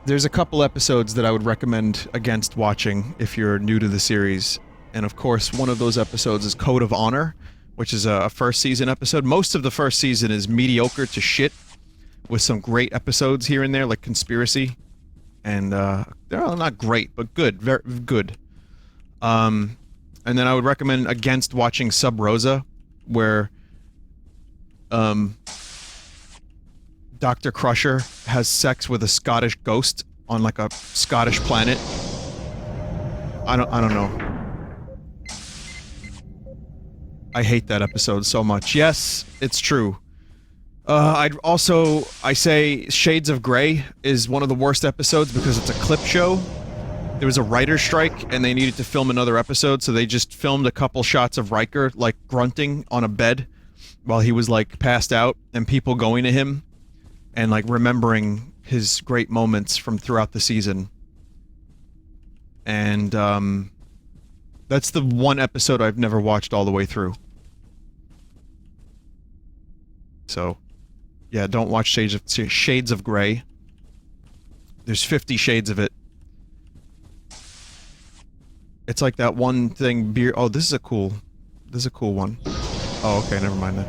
There's a couple episodes that I would recommend against watching if you're new to the series. And of course, one of those episodes is Code of Honor, which is a first season episode. Most of the first season is mediocre to shit, with some great episodes here and there, like Conspiracy. And they're not great, but good, very good. And then I would recommend against watching Sub Rosa, where Dr. Crusher has sex with a Scottish ghost on like a Scottish planet. I don't know. I hate that episode so much. Yes, it's true. I say Shades of Grey is one of the worst episodes because it's a clip show. There was a writer's strike and they needed to film another episode, so they just filmed a couple shots of Riker, like, grunting on a bed while he was, like, passed out, and people going to him and, like, remembering his great moments from throughout the season. And, that's the one episode I've never watched all the way through. So, yeah, don't watch Shades of Grey. There's 50 shades of it. It's like that one thing, oh, this is a cool one. Oh, okay, never mind then.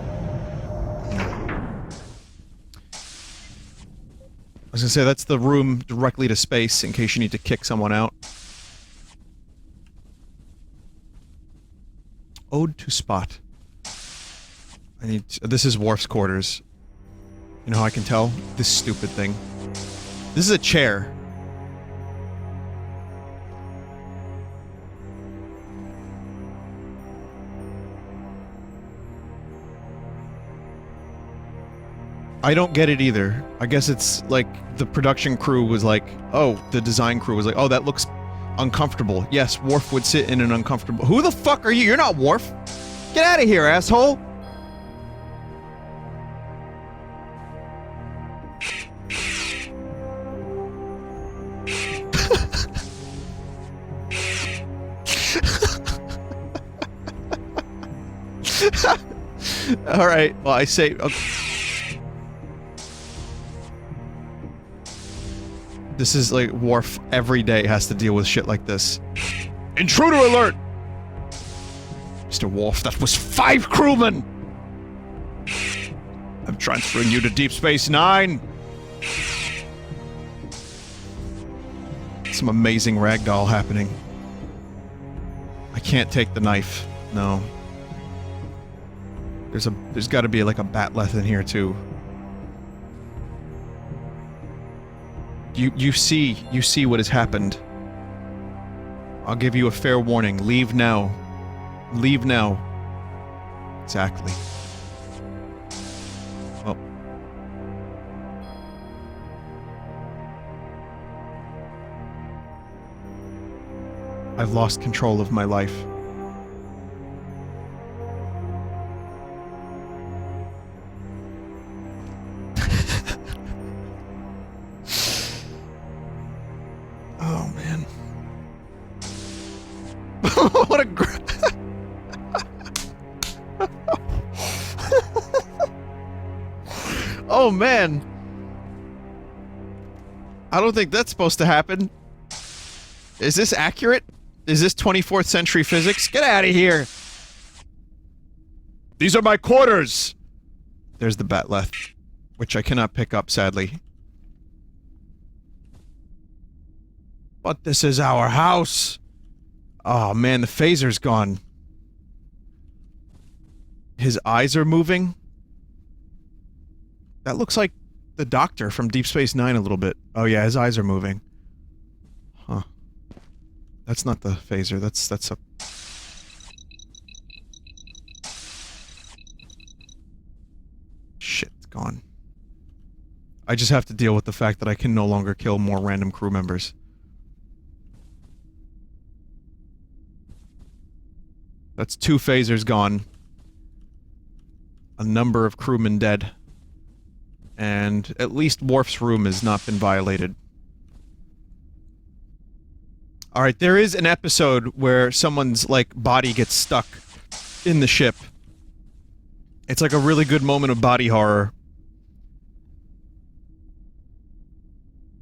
was gonna say, that's the room directly to space, in case you need to kick someone out. Ode to Spot. This is Worf's quarters. You know how I can tell? This stupid thing. This is a chair. I don't get it either. I guess it's like the production crew was like, oh, the design crew was like, oh, that looks uncomfortable. Yes, Worf would sit in an uncomfortable— Who the fuck are you? You're not Worf! Get out of here, asshole! Alright, well, I say— This is like Worf every day has to deal with shit like this. Intruder alert! Mr. Worf, that was 5 crewmen! I'm transferring you to Deep Space Nine! Some amazing ragdoll happening. I can't take the knife. No. There's gotta be like a batleth in here too. You see what has happened. I'll give you a fair warning. Leave now. Leave now. Exactly. Well. I've lost control of my life. Oh, man. What a Oh, man. I don't think that's supposed to happen. Is this accurate? Is this 24th century physics? Get out of here! These are my quarters! There's the batleth, which I cannot pick up, sadly. But this is our house! Oh man, the phaser's gone. His eyes are moving. That looks like the Doctor from Deep Space Nine a little bit. Oh yeah, his eyes are moving. Huh. That's not the phaser, that's a... Shit, it's gone. I just have to deal with the fact that I can no longer kill more random crew members. That's 2 phasers gone. A number of crewmen dead. And at least Worf's room has not been violated. Alright, there is an episode where someone's, like, body gets stuck in the ship. It's like a really good moment of body horror.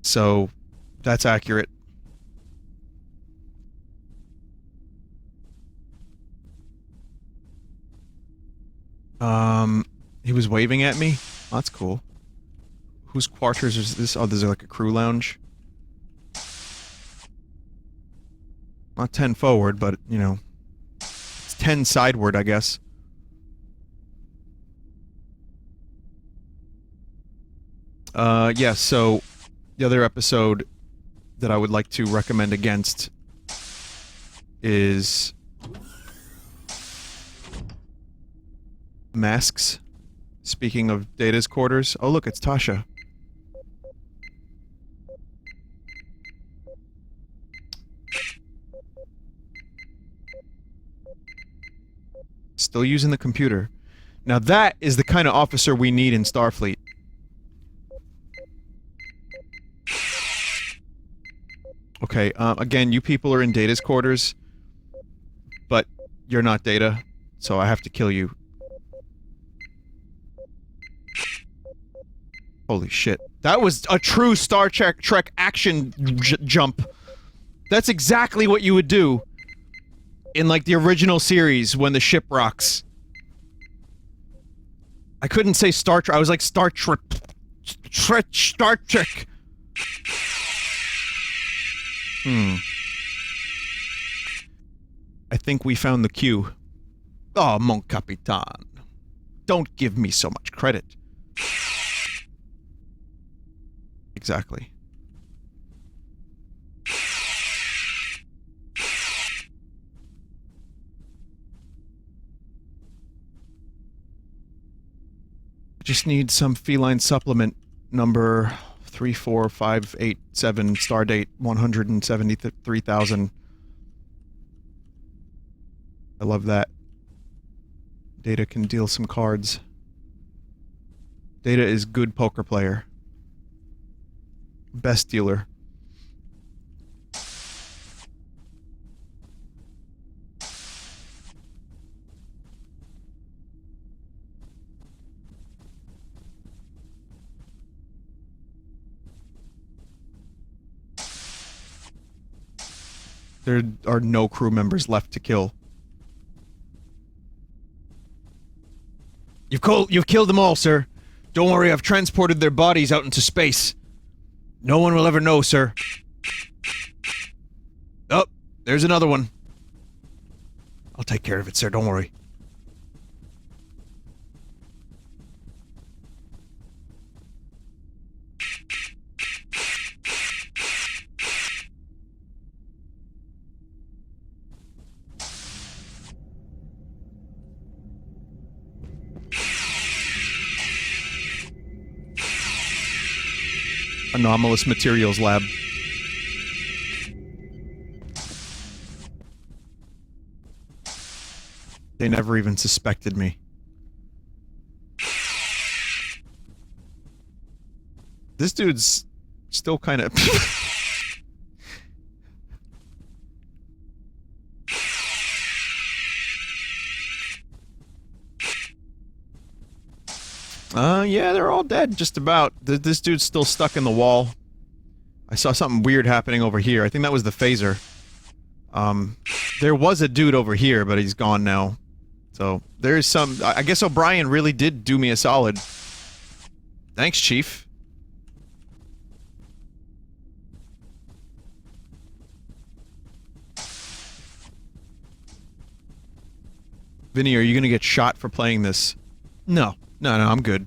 So, that's accurate. He was waving at me? Oh, that's cool. Whose quarters is this? Oh, there's like a crew lounge. Not 10 forward, but, you know, it's 10 sideward, I guess. Yeah, so the other episode that I would like to recommend against is masks. Speaking of Data's quarters. Oh look, it's Tasha. Still using the computer. Now that is the kind of officer we need in Starfleet. Okay, again, you people are in Data's quarters, but you're not Data, so I have to kill you. Holy shit. That was a true Star Trek action jump. That's exactly what you would do in, like, the original series when the ship rocks. I couldn't say Star Trek. I was like, Star Trek. Star Trek. I think we found the cue. Oh, mon capitan. Don't give me so much credit. Exactly. I just need some feline supplement number 34587, star date 173,000. I love that. Data can deal some cards. Data is good poker player. Best dealer. There are no crew members left to kill. You've killed them all, sir. Don't worry, I've transported their bodies out into space. No one will ever know, sir. Oh, there's another one. I'll take care of it, sir, don't worry. Anomalous Materials Lab. They never even suspected me. This dude's still kind of... yeah, they're all dead, just about. This dude's still stuck in the wall. I saw something weird happening over here. I think that was the phaser. There was a dude over here, but he's gone now. So, there's some... I guess O'Brien really did do me a solid. Thanks, Chief. Vinny, are you gonna get shot for playing this? No. No, I'm good.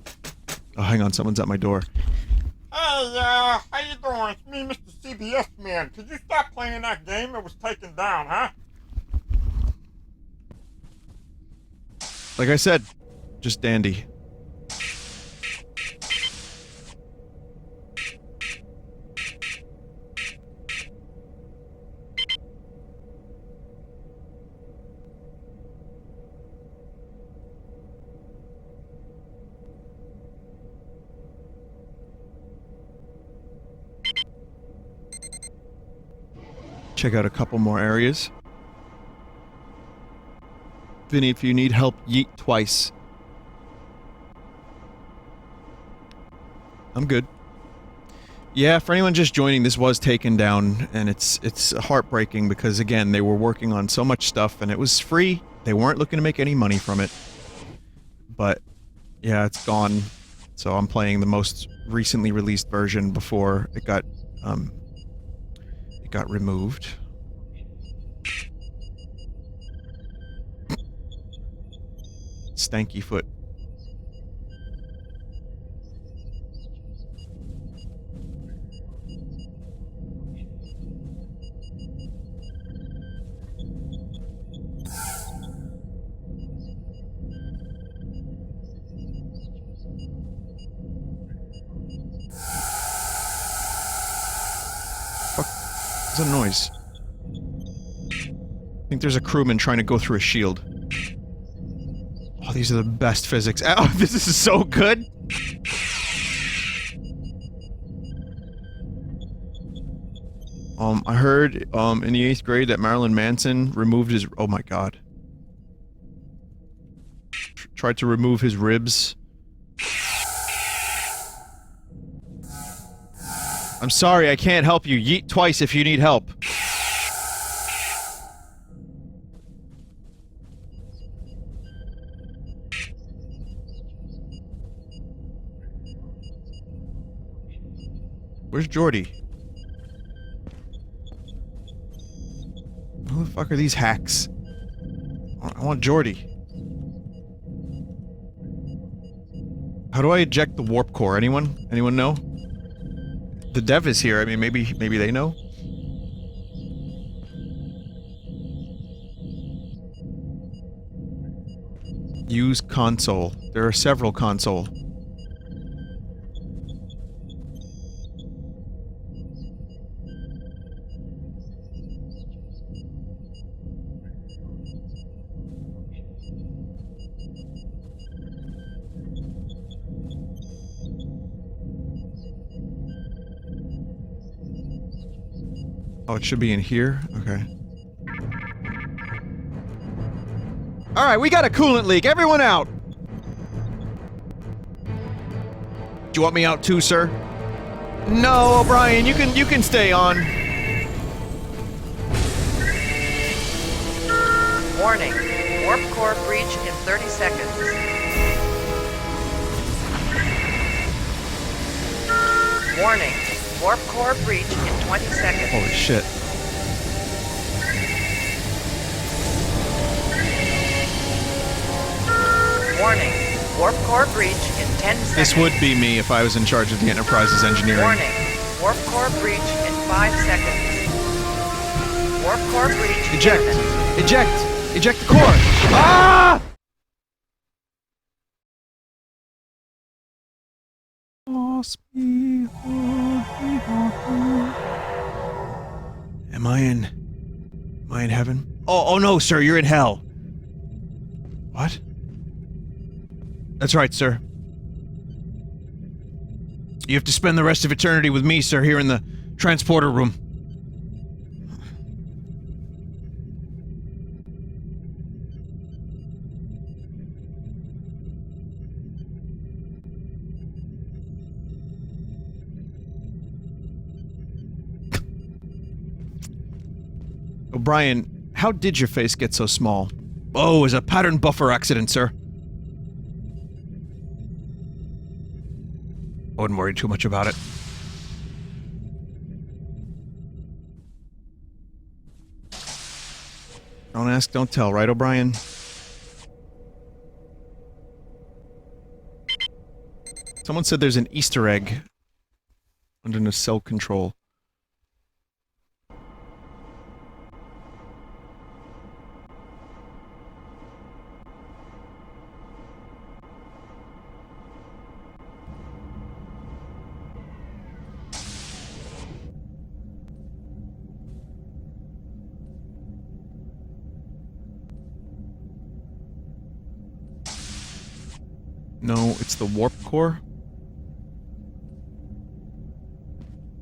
Oh, hang on, someone's at my door. Hey, how you doing? It's me, Mr. CBS Man. Could you stop playing that game that was taken down, huh? Like I said, just dandy. Check out a couple more areas. Vinny, if you need help, yeet twice. I'm good. Yeah, for anyone just joining, this was taken down, and it's heartbreaking because, again, they were working on so much stuff, and it was free. They weren't looking to make any money from it. But, yeah, it's gone. So I'm playing the most recently released version before it got removed. Stanky foot. What's a noise? I think there's a crewman trying to go through a shield. Oh, these are the best physics. Oh, this is so good! I heard, in the 8th grade that Marilyn Manson removed his- oh my god. Tried to remove his ribs. I'm sorry, I can't help you. Yeet twice if you need help. Where's Jordy? Who the fuck are these hacks? I want Jordy. How do I eject the warp core? Anyone? Anyone know? The dev is here. I mean, maybe they know? Use console. There are several console. Oh, it should be in here? Okay. Alright, we got a coolant leak. Everyone out! Do you want me out too, sir? No, O'Brien, you can stay on. Warning. Warp core breach in 30 seconds. Warning. Warp core breach in 20 seconds. Holy shit. Warning. Warp core breach in 10 seconds. This would be me if I was in charge of the Enterprise's engineering. Warning. Warp core breach in 5 seconds. Warp core breach. Eject! imminent. Eject! Eject the core! Ah! Lost me. Am I in heaven? Oh no, sir, you're in hell. What? That's right, sir. You have to spend the rest of eternity with me, sir, here in the transporter room. O'Brien, how did your face get so small? Oh, it was a pattern buffer accident, sir. I wouldn't worry too much about it. Don't ask, don't tell, right, O'Brien? Someone said there's an Easter egg under nacelle control. No, it's the warp core?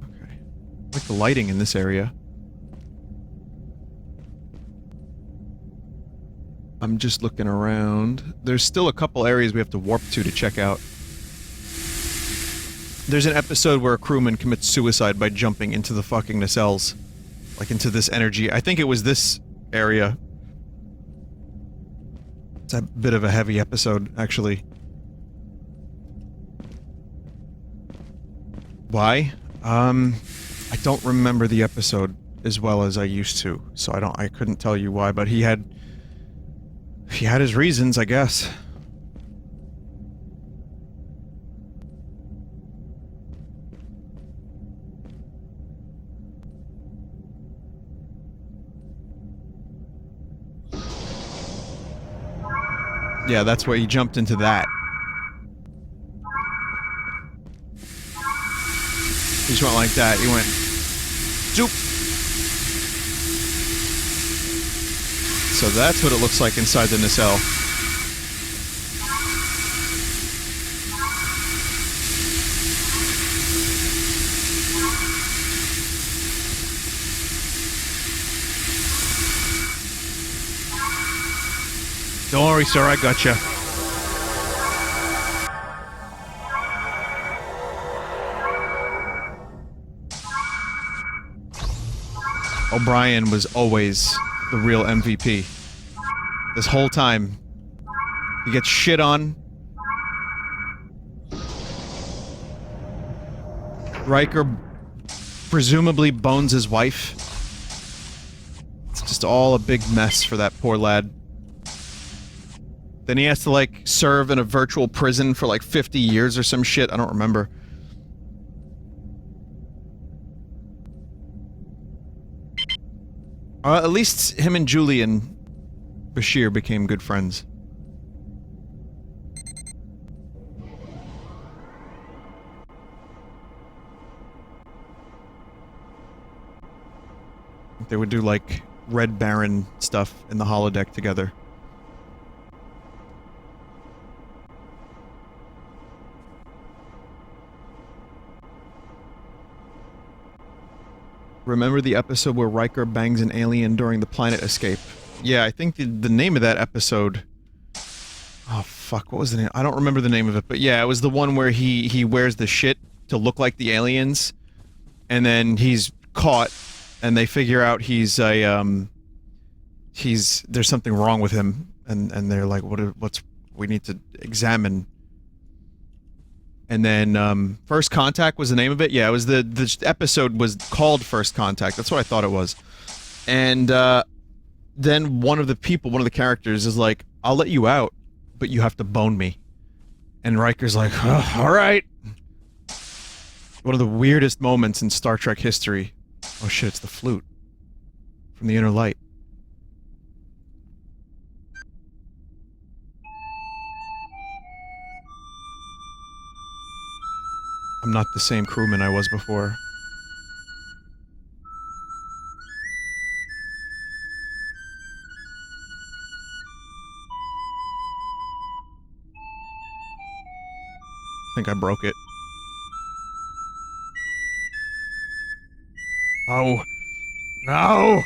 Okay. I like the lighting in this area. I'm just looking around. There's still a couple areas we have to warp to check out. There's an episode where a crewman commits suicide by jumping into the fucking nacelles. Like into this energy. I think it was this area. It's a bit of a heavy episode, actually. Why? I don't remember the episode as well as I used to, so I couldn't tell you why, but he had his reasons, I guess. Yeah, that's why he jumped into that. He just went like that. He went... Zoop! So that's what it looks like inside the nacelle. Don't worry, sir, I gotcha. O'Brien was always the real MVP. This whole time. He gets shit on. Riker presumably bones his wife. It's just all a big mess for that poor lad. Then he has to, like, serve in a virtual prison for, like, 50 years or some shit. I don't remember. At least him and Julie and Bashir became good friends. They would do, like, Red Baron stuff in the holodeck together. Remember the episode where Riker bangs an alien during the planet escape? Yeah, I think the name of that episode... Oh, fuck, what was the name? I don't remember the name of it, but yeah, it was the one where he wears the shit to look like the aliens, and then he's caught, and they figure out he's a, there's something wrong with him, and they're like, we need to examine. And then, First Contact was the name of it? Yeah, it was the episode was called First Contact. That's what I thought it was. And, then one of the characters is like, I'll let you out, but you have to bone me. And Riker's like, oh, alright. One of the weirdest moments in Star Trek history. Oh shit, it's the flute. From the Inner Light. I'm not the same crewman I was before. I think I broke it. Oh. No!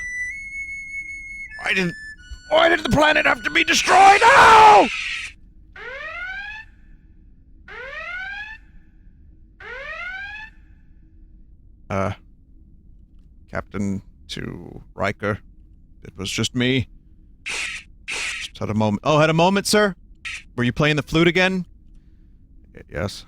Why did the planet have to be destroyed? No! Captain to Riker. It was just me. Just had a moment. Oh, had a moment, sir? Were you playing the flute again? Yes.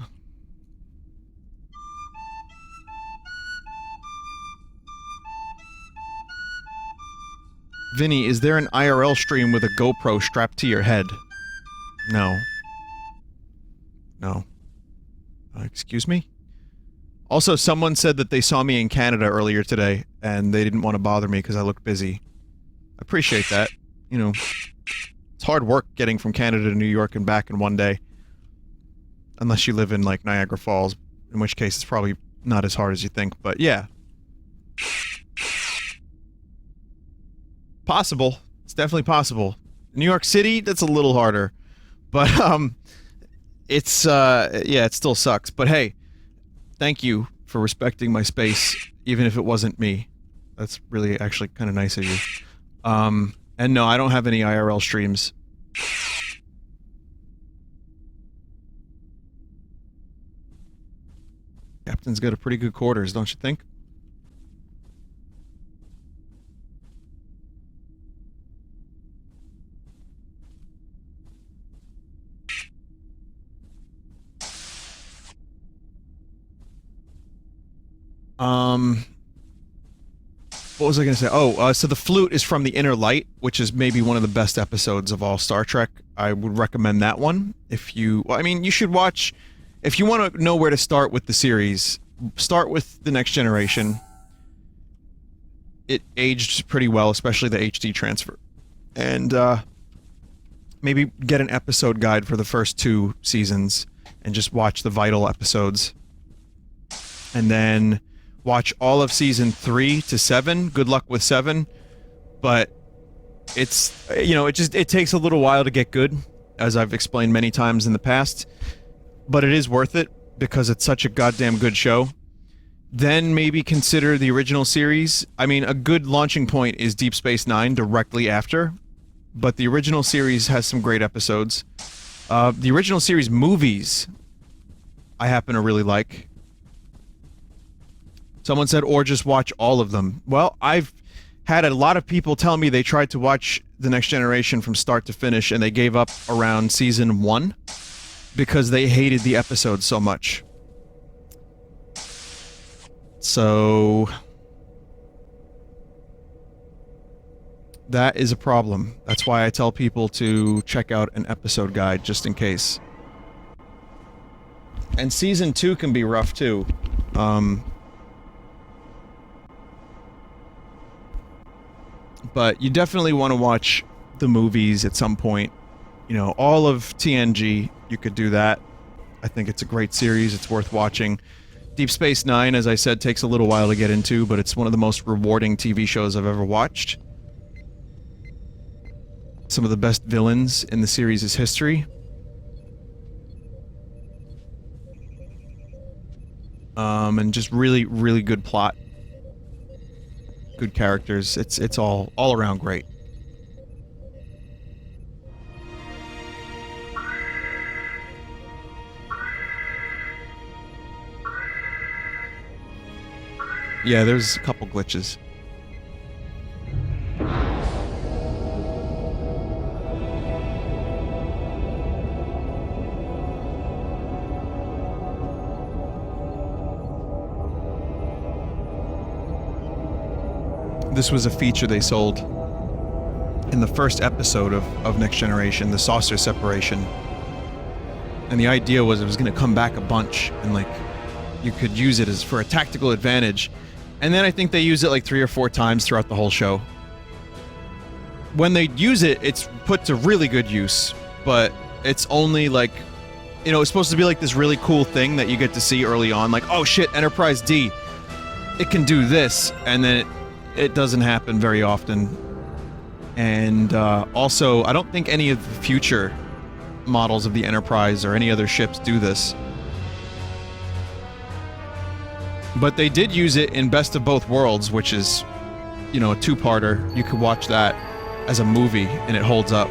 Vinny, is there an IRL stream with a GoPro strapped to your head? No. No. Excuse me? Also, someone said that they saw me in Canada earlier today, and they didn't want to bother me because I looked busy. I appreciate that. You know, it's hard work getting from Canada to New York and back in one day. Unless you live in, like, Niagara Falls, in which case it's probably not as hard as you think, but yeah. Possible. It's definitely possible. New York City, that's a little harder. But, it's, yeah, it still sucks. But hey, thank you for respecting my space, even if it wasn't me. That's really actually kind of nice of you. And no, I don't have any IRL streams. Captain's got a pretty good quarters, don't you think? What was I gonna say? Oh, so the flute is from the Inner Light, which is maybe one of the best episodes of all Star Trek. I would recommend that one. If you... Well, I mean, you should watch... If you want to know where to start with the series, start with The Next Generation. It aged pretty well, especially the HD transfer. And, maybe get an episode guide for the first 2 seasons, and just watch the vital episodes. And then watch all of season 3 to 7. Good luck with 7. But it's, you know, it takes a little while to get good, as I've explained many times in the past. But it is worth it, because it's such a goddamn good show. Then maybe consider the original series. I mean, a good launching point is Deep Space Nine directly after. But the original series has some great episodes. The original series movies, I happen to really like. Someone said, or just watch all of them. Well, I've had a lot of people tell me they tried to watch The Next Generation from start to finish, and they gave up around season 1 because they hated the episodes so much. So that is a problem. That's why I tell people to check out an episode guide just in case. And season 2 can be rough too. But you definitely want to watch the movies at some point. You know, all of TNG, you could do that. I think it's a great series, it's worth watching. Deep Space Nine, as I said, takes a little while to get into, but it's one of the most rewarding TV shows I've ever watched. Some of the best villains in the series' history. And just really, really good plot. Good characters. It's all around great. Yeah, there's a couple glitches. This was a feature they sold in the first episode of Next Generation, the saucer separation. And the idea was it was going to come back a bunch, and like, you could use it as for a tactical advantage. And then I think they use it like 3 or 4 times throughout the whole show. When they use it, it's put to really good use, but it's only like, you know, it's supposed to be like this really cool thing that you get to see early on, like, oh shit, Enterprise D, it can do this, and then it doesn't happen very often. And also, I don't think any of the future models of the Enterprise or any other ships do this. But they did use it in Best of Both Worlds, which is, you know, a 2-parter. You could watch that as a movie, and it holds up.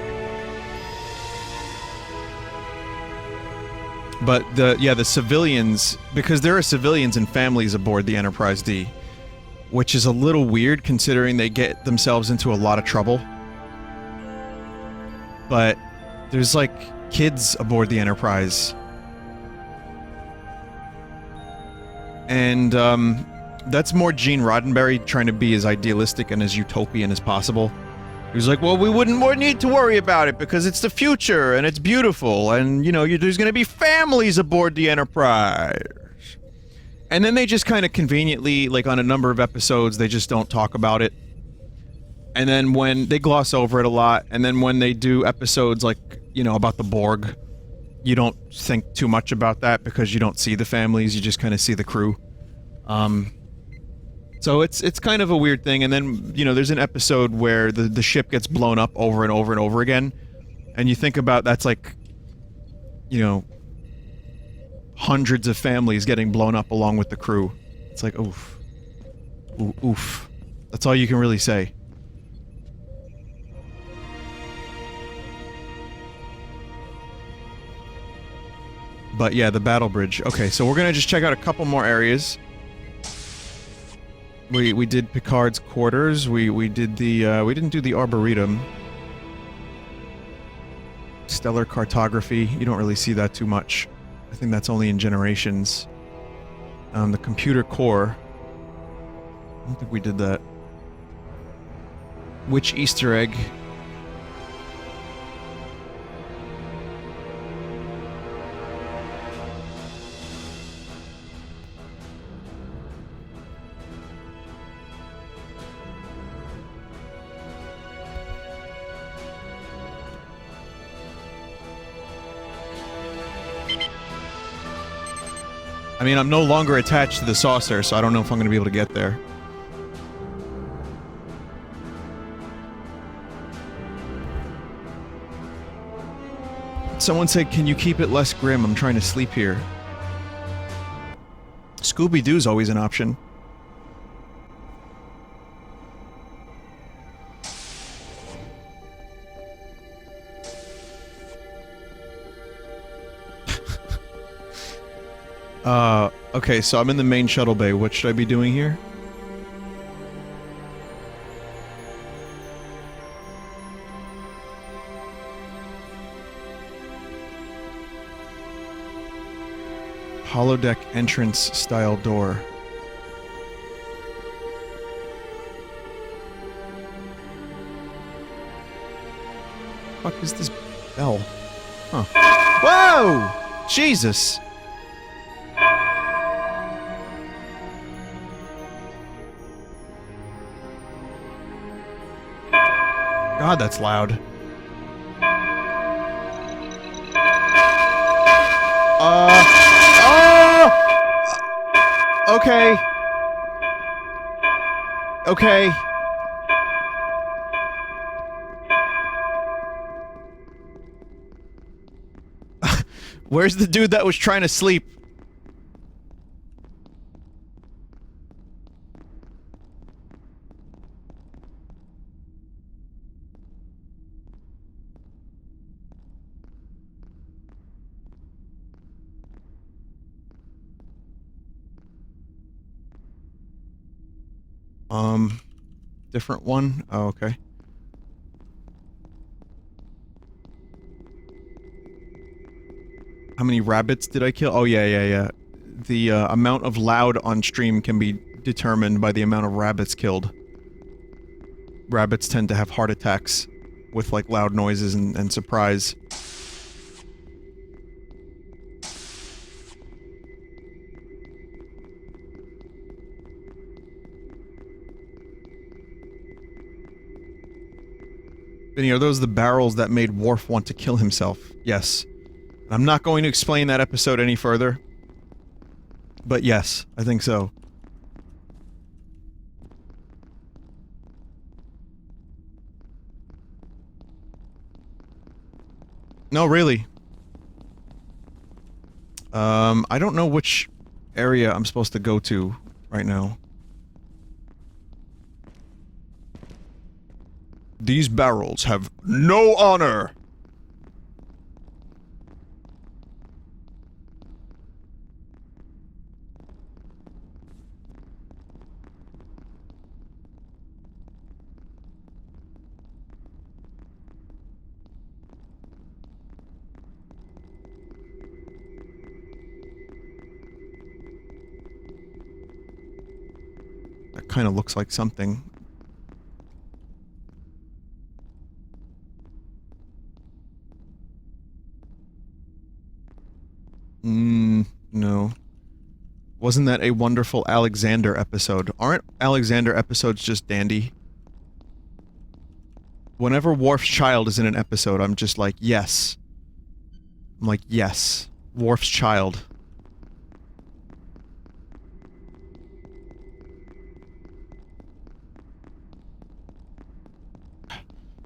But the civilians, because there are civilians and families aboard the Enterprise D, which is a little weird considering they get themselves into a lot of trouble. But there's like kids aboard the Enterprise. And that's more Gene Roddenberry trying to be as idealistic and as utopian as possible. He was like, well, we wouldn't need to worry about it because it's the future and it's beautiful and, you know, there's going to be families aboard the Enterprise. And then they just kind of conveniently, like on a number of episodes, they just don't talk about it. And then when they gloss over it a lot, and then when they do episodes like, you know, about the Borg, you don't think too much about that because you don't see the families, you just kind of see the crew. So it's kind of a weird thing. And then, you know, there's an episode where the ship gets blown up over and over and over again. And you think about that's like, you know, hundreds of families getting blown up along with the crew. It's like, oof. Oof. That's all you can really say. But yeah, the battle bridge. Okay, so we're gonna just check out a couple more areas. We did Picard's quarters. We did the we didn't do the Arboretum. Stellar cartography. You don't really see that too much. I think that's only in Generations. The computer core. I don't think we did that. Which Easter egg? I mean, I'm no longer attached to the saucer, so I don't know if I'm going to be able to get there. Someone said, can you keep it less grim? I'm trying to sleep here. Scooby-Doo's always an option. Okay, so I'm in the main shuttle bay. What should I be doing here? Holodeck entrance style door. Fuck is this bell? Huh. Whoa! Jesus! God, that's loud. Okay. Okay. Where's the dude that was trying to sleep? Different one? Oh, okay. How many rabbits did I kill? Oh, yeah. The amount of loud on stream can be determined by the amount of rabbits killed. Rabbits tend to have heart attacks with, like, loud noises and surprise. Vinny, are those the barrels that made Worf want to kill himself? Yes. I'm not going to explain that episode any further. But yes, I think so. No, really. I don't know which area I'm supposed to go to right now. These barrels have no honor! That kind of looks like something. No. Wasn't that a wonderful Alexander episode? Aren't Alexander episodes just dandy? Whenever Worf's child is in an episode, I'm just like, yes. I'm like, yes. Worf's child.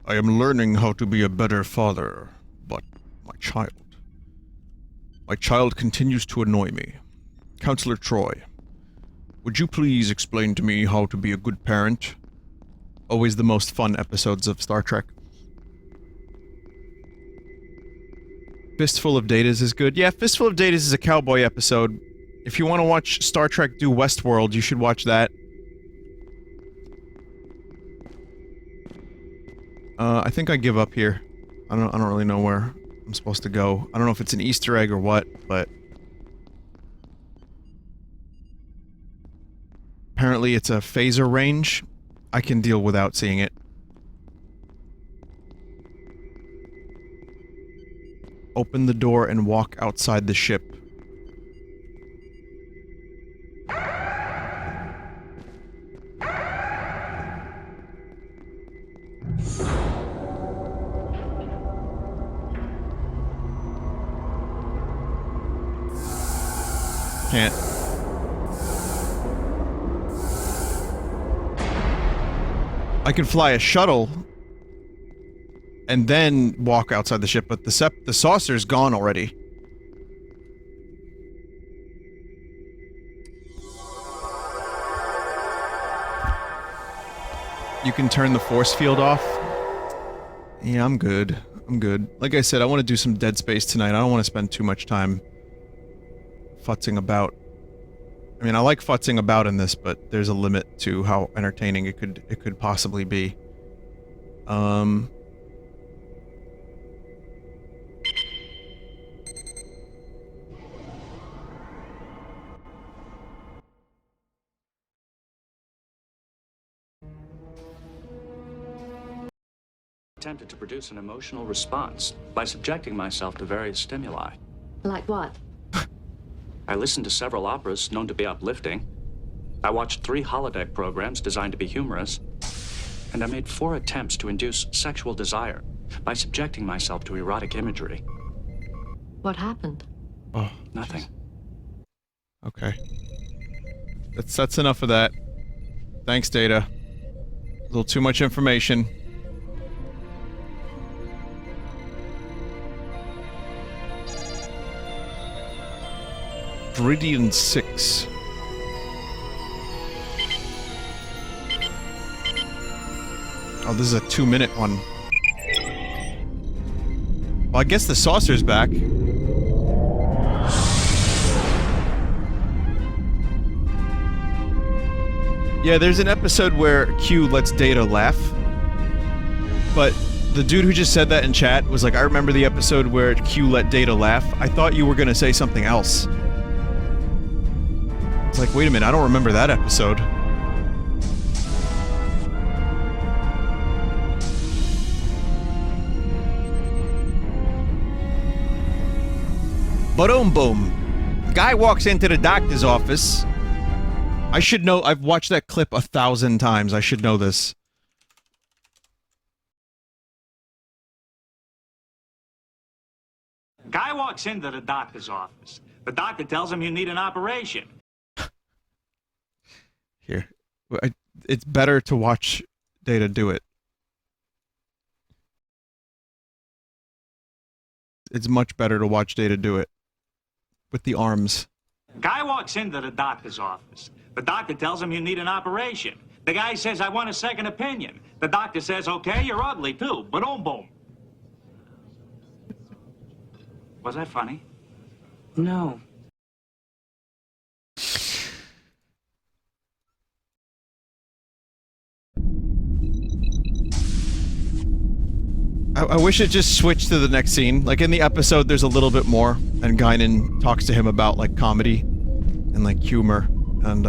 I am learning how to be a better father, but my child... My child continues to annoy me. Counselor Troy, would you please explain to me how to be a good parent? Always the most fun episodes of Star Trek. Fistful of Datas is good. Yeah, Fistful of Datas is a cowboy episode. If you want to watch Star Trek do Westworld, you should watch that. I think I give up here. I don't really know where I'm supposed to go. I don't know if it's an Easter egg or what, but... Apparently it's a phaser range. I can deal without seeing it. Open the door and walk outside the ship. Can't. I can fly a shuttle and then walk outside the ship, but the saucer's gone already. You can turn the force field off. Yeah, I'm good. I'm good. Like I said, I want to do some Dead Space tonight. I don't want to spend too much time futzing about. I mean, I like futzing about in this, but there's a limit to how entertaining it could possibly be. attempted to produce an emotional response by subjecting myself to various stimuli. Like what? I listened to several operas known to be uplifting. I watched 3 holodeck programs designed to be humorous. And I made 4 attempts to induce sexual desire by subjecting myself to erotic imagery. What happened? Oh, Nothing. geez. Okay. That's enough of that. Thanks, Data. A little too much information. Viridian 6. Oh, this is a 2-minute one. Well, I guess the saucer's back. Yeah, there's an episode where Q lets Data laugh. But the dude who just said that in chat was like, I remember the episode where Q let Data laugh. I thought you were gonna say something else. It's like, wait a minute, I don't remember that episode. Boom boom. The guy walks into the doctor's office. I should know, I've watched that clip 1,000 times, I should know this. Guy walks into the doctor's office. The doctor tells him you need an operation. Here. It's better to watch Data do it. It's much better to watch Data do it. With the arms. Guy walks into the doctor's office. The doctor tells him you need an operation. The guy says, I want a second opinion. The doctor says, okay, you're ugly too. Boom boom. Was that funny? No. I wish it just switched to the next scene. Like, in the episode, there's a little bit more, and Guinan talks to him about, like, comedy and, like, humor, and,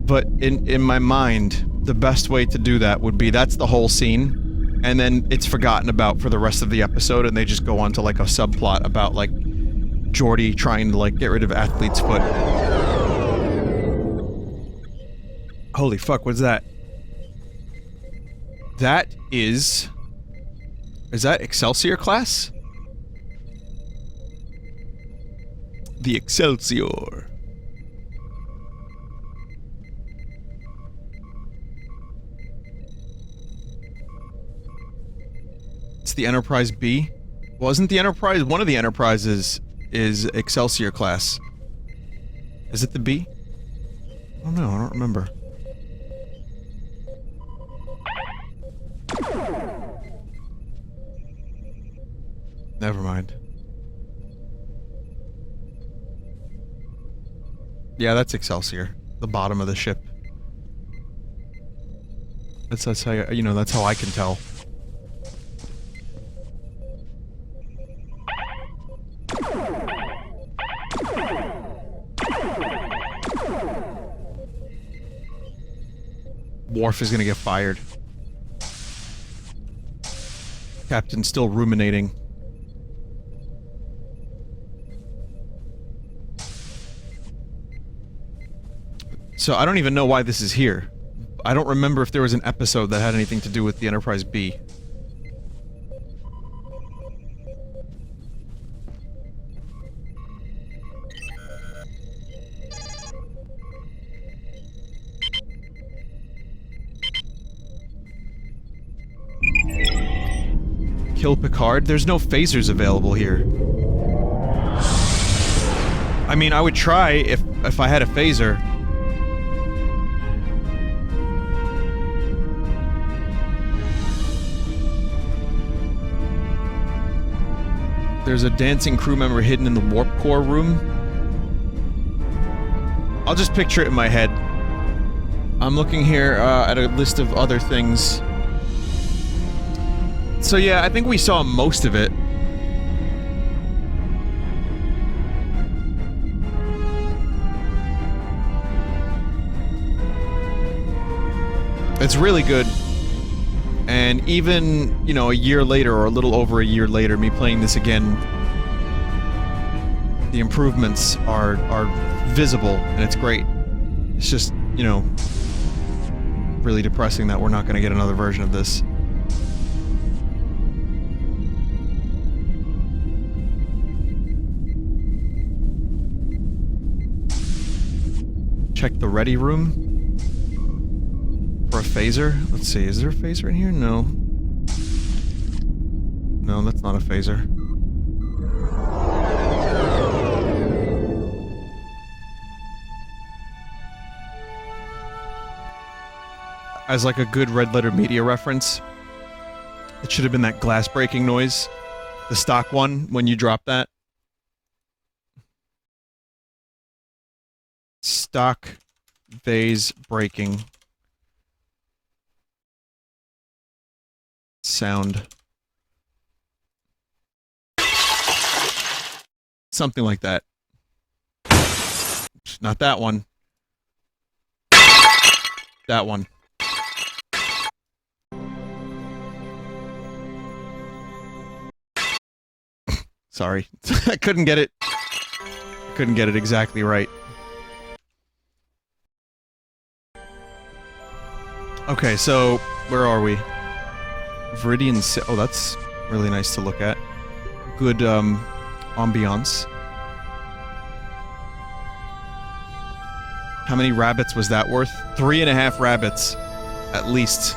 but in my mind, the best way to do that would be that's the whole scene, and then it's forgotten about for the rest of the episode, and they just go on to, like, a subplot about, like, Geordi trying to, like, get rid of Athlete's Foot. Holy fuck, what's that? That is... Is that Excelsior class? The Excelsior. It's the Enterprise B? Wasn't the Enterprise... One of the Enterprises is Excelsior class. Is it the B? I don't know, I don't remember. Never mind. Yeah, that's Excelsior. The bottom of the ship. That's how you know, that's how I can tell. Worf is gonna get fired. Captain's still ruminating. So I don't even know why this is here. I don't remember if there was an episode that had anything to do with the Enterprise B. Kill Picard? There's no phasers available here. I mean, I would try if I had a phaser. There's a dancing crew member hidden in the warp core room. I'll just picture it in my head. I'm looking here at a list of other things. So yeah, I think we saw most of it. It's really good. And even, you know, a year later, or a little over a year later, me playing this again, the improvements are visible, and it's great. It's just, you know, really depressing that we're not going to get another version of this. Check the ready room for a phaser. Let's see, is there a phaser in here? No. No, that's not a phaser. As like a good Red Letter Media reference, it should have been that glass breaking noise. The stock one, when you drop that. Stock vase breaking sound. Something like that. Not that one. That one. Sorry. I couldn't get it. I couldn't get it exactly right. Okay, so where are we? Viridian. Oh, that's really nice to look at. Good ambiance. How many rabbits was that worth? 3.5 rabbits, at least.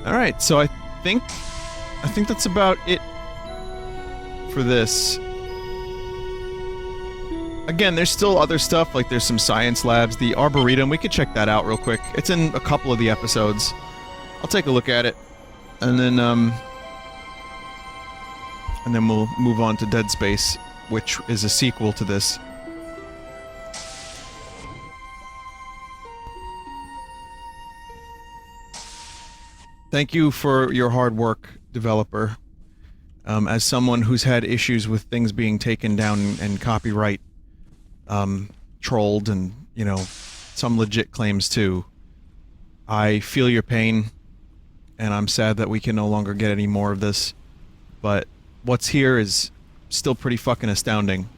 All right, so I think that's about it for this. Again, there's still other stuff, like there's some science labs. The Arboretum, we could check that out real quick. It's in a couple of the episodes. I'll take a look at it. And then we'll move on to Dead Space, which is a sequel to this. Thank you for your hard work, developer. As someone who's had issues with things being taken down and copyright trolled and, you know, some legit claims too, I feel your pain, and I'm sad that we can no longer get any more of this. But what's here is still pretty fucking astounding.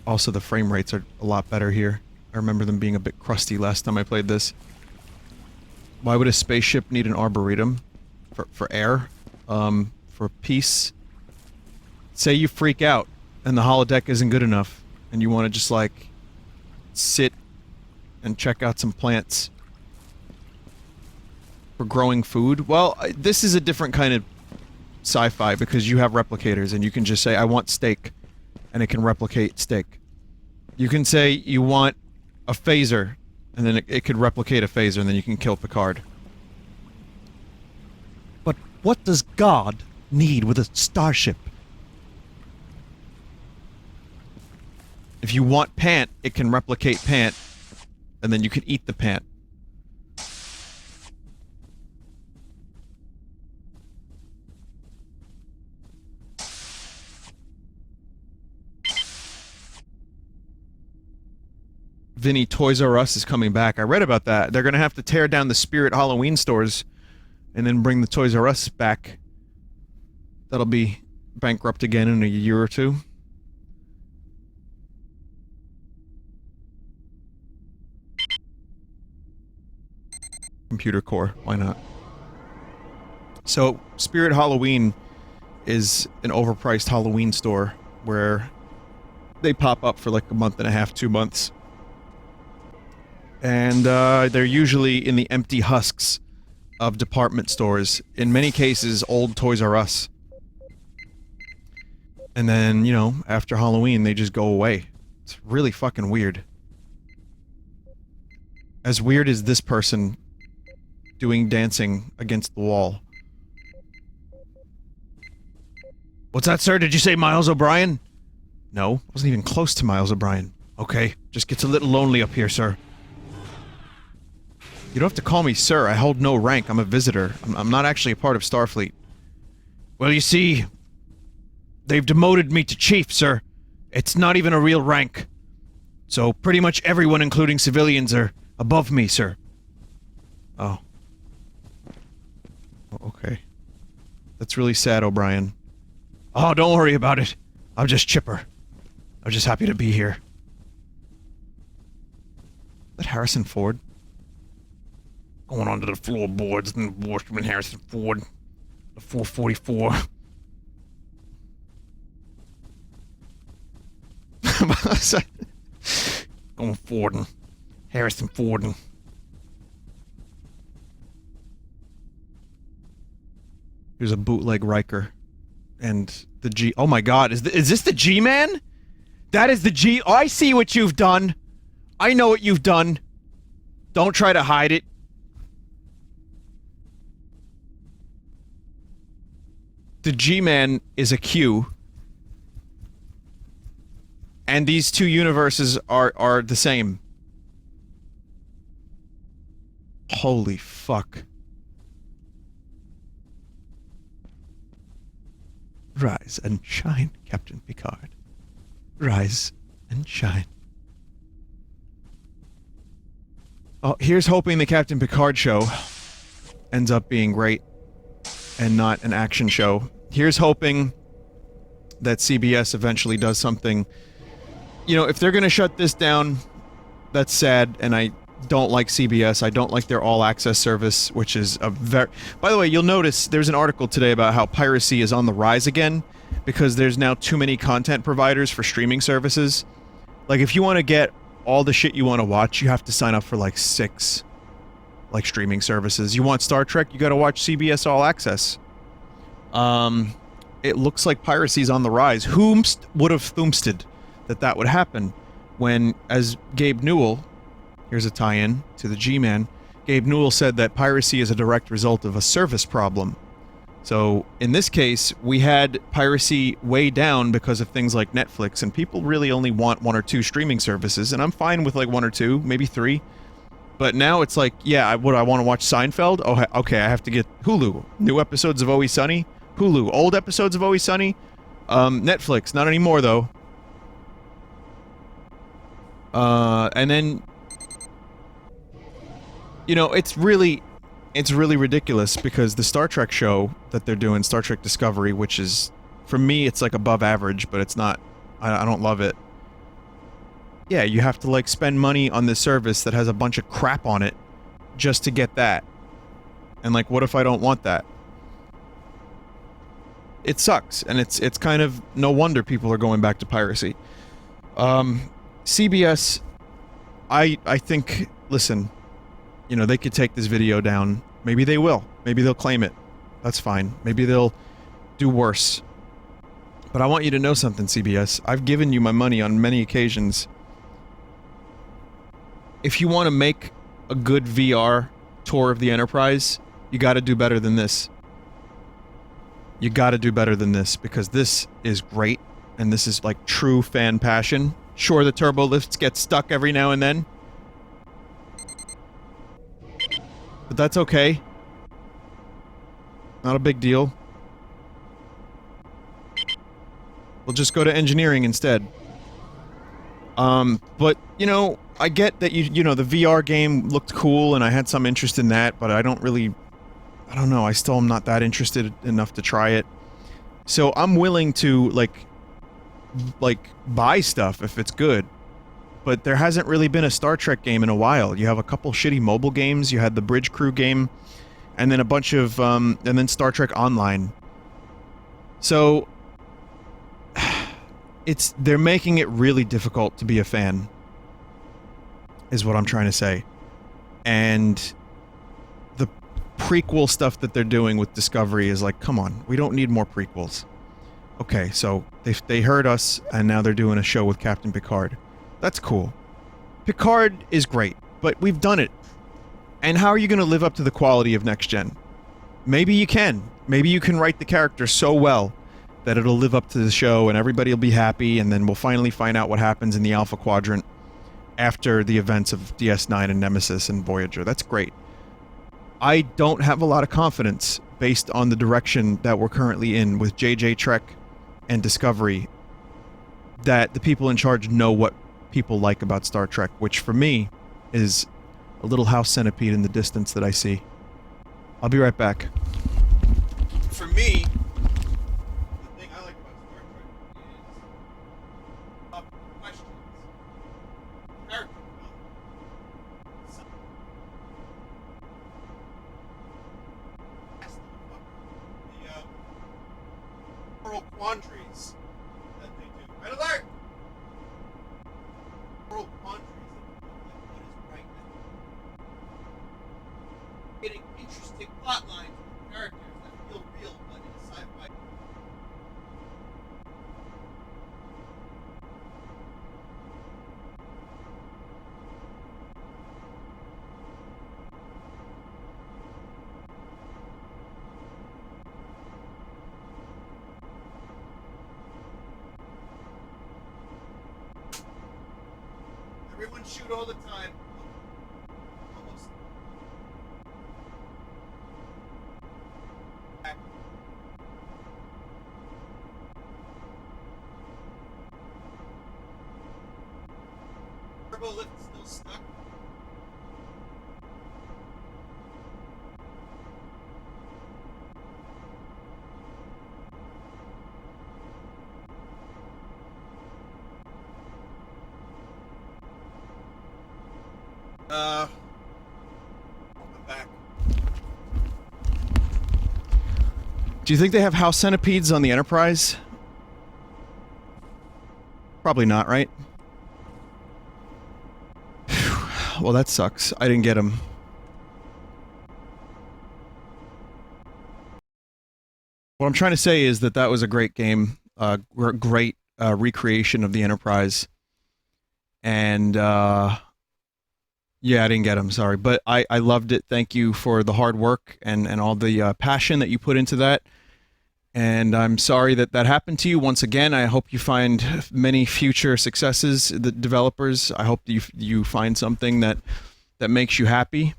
Also, the frame rates are a lot better here. I remember them being a bit crusty last time I played this. Why would a spaceship need an arboretum? For air? For peace? Say you freak out, and the holodeck isn't good enough, and you want to just, like, sit and check out some plants. For growing food? Well, this is a different kind of sci-fi, because you have replicators, and you can just say, I want steak, and it can replicate steak. You can say, you want a phaser, and then it could replicate a phaser, and then you can kill Picard. But what does God need with a starship? If you want pant, it can replicate pant, and then you can eat the pant. Vinny, Toys R Us is coming back. I read about that. They're gonna have to tear down the Spirit Halloween stores and then bring the Toys R Us back. That'll be bankrupt again in a year or two. Computer core, why not? So, Spirit Halloween is an overpriced Halloween store where they pop up for like a month and a half, 2 months. And they're usually in the empty husks of department stores. In many cases, old Toys R Us. And then, you know, after Halloween, they just go away. It's really fucking weird. As weird as this person doing dancing against the wall. What's that, sir? Did you say Miles O'Brien? No, wasn't even close to Miles O'Brien. Okay, just gets a little lonely up here, sir. You don't have to call me sir. I hold no rank. I'm a visitor. I'm not actually a part of Starfleet. Well, you see, they've demoted me to chief, sir. It's not even a real rank. So pretty much everyone, including civilians, are above me, sir. Oh. Okay. That's really sad, O'Brien. Oh, don't worry about it. I'm just chipper. I'm just happy to be here. Is that Harrison Ford? Going onto the floorboards and the Washington Harrison Ford. The 444. Going Forden. Harrison Forden. Here's a bootleg Riker. And the G... Oh my god, is this the G-Man? That is the G... Oh, I see what you've done. I know what you've done. Don't try to hide it. The G-Man is a Q. And these two universes are the same. Holy fuck. Rise and shine, Captain Picard. Rise and shine. Oh, here's hoping the Captain Picard show ends up being great and not an action show. Here's hoping that CBS eventually does something. You know, if they're gonna shut this down, that's sad, and I don't like CBS. I don't like their all-access service, which is a very... By the way, you'll notice there's an article today about how piracy is on the rise again, because there's now too many content providers for streaming services. Like, if you want to get all the shit you want to watch, you have to sign up for, like, 6, like, streaming services. You want Star Trek, you gotta watch CBS All Access. It looks like piracy's on the rise. Whomst would have thumpsted that would happen when, as Gabe Newell... Here's a tie-in to the G-Man. Gabe Newell said that piracy is a direct result of a service problem. So, in this case, we had piracy way down because of things like Netflix, and people really only want 1 or 2 streaming services, and I'm fine with like 1 or 2, maybe 3. But now it's like, yeah, I want to watch Seinfeld? Oh, okay, I have to get Hulu. New episodes of Always Sunny? Hulu. Old episodes of Always Sunny? Netflix. Not anymore, though. And then... You know, it's really ridiculous because the Star Trek show that they're doing, Star Trek Discovery, which is, for me, it's like above average, but it's not, I don't love it. Yeah, you have to like spend money on this service that has a bunch of crap on it just to get that. And like, what if I don't want that? It sucks, and it's kind of no wonder people are going back to piracy. CBS, I think, listen... You know, they could take this video down. Maybe they will. Maybe they'll claim it. That's fine. Maybe they'll do worse. But I want you to know something, CBS. I've given you my money on many occasions. If you want to make a good VR tour of the Enterprise, you gotta do better than this. You gotta do better than this, because this is great, and this is like true fan passion. Sure, the turbo lifts get stuck every now and then. But that's okay. Not a big deal. We'll just go to engineering instead. But, you know, I get that you know, the VR game looked cool and I had some interest in that, but I don't know, I still am not that interested enough to try it. So I'm willing to, like, buy stuff if it's good. But there hasn't really been a Star Trek game in a while. You have a couple shitty mobile games. You had the Bridge Crew game, and then a bunch of, and then Star Trek Online. So, they're making it really difficult to be a fan, is what I'm trying to say. And the prequel stuff that they're doing with Discovery is like, come on, we don't need more prequels. Okay, so they heard us, and now they're doing a show with Captain Picard. That's cool. Picard is great, but we've done it. And how are you going to live up to the quality of Next Gen? Maybe you can. Maybe you can write the character so well that it'll live up to the show and everybody will be happy, and then we'll finally find out what happens in the Alpha Quadrant after the events of DS9 and Nemesis and Voyager. That's great. I don't have a lot of confidence based on the direction that we're currently in with JJ Trek and Discovery, that the people in charge know what people like about Star Trek, which for me is a little house centipede in the distance that I see. I'll be right back. For me, the thing I like about Star Trek is questions. Character development. The moral quandaries that they do. Red alert! Moral quandaries of what is right and getting interesting plot lines with characters that feel real but in a sci-fi. Everyone shoot all the time. Almost. Back. Turbo lift still stuck. I'm back. Do you think they have house centipedes on the Enterprise? Probably not, right? Phew. Well, that sucks. I didn't get them. What I'm trying to say is that that was a great game, great recreation of the Enterprise, and yeah, I didn't get them, sorry. But I loved it. Thank you for the hard work and all the passion that you put into that. And I'm sorry that that happened to you. Once again, I hope you find many future successes, the developers. I hope you find something that makes you happy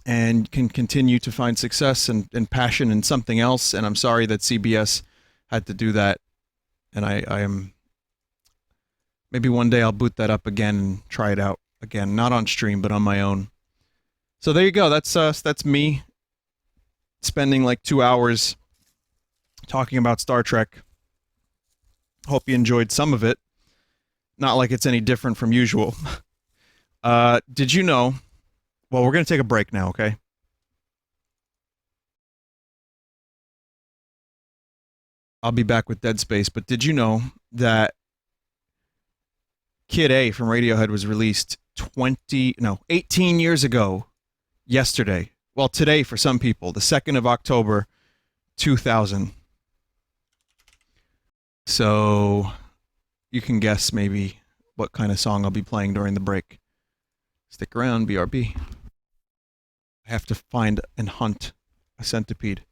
and can continue to find success and passion in something else. And I'm sorry that CBS had to do that. And I am... Maybe one day I'll boot that up again and try it out. Again, not on stream, but on my own. So there you go. That's me spending like 2 hours talking about Star Trek. Hope you enjoyed some of it. Not like it's any different from usual. Did you know... Well, we're going to take a break now, okay? I'll be back with Dead Space, but did you know that Kid A from Radiohead was released 18 years ago yesterday. Well, today for some people, the 2nd of October, 2000. So you can guess maybe what kind of song I'll be playing during the break. Stick around, BRB. I have to find and hunt a centipede.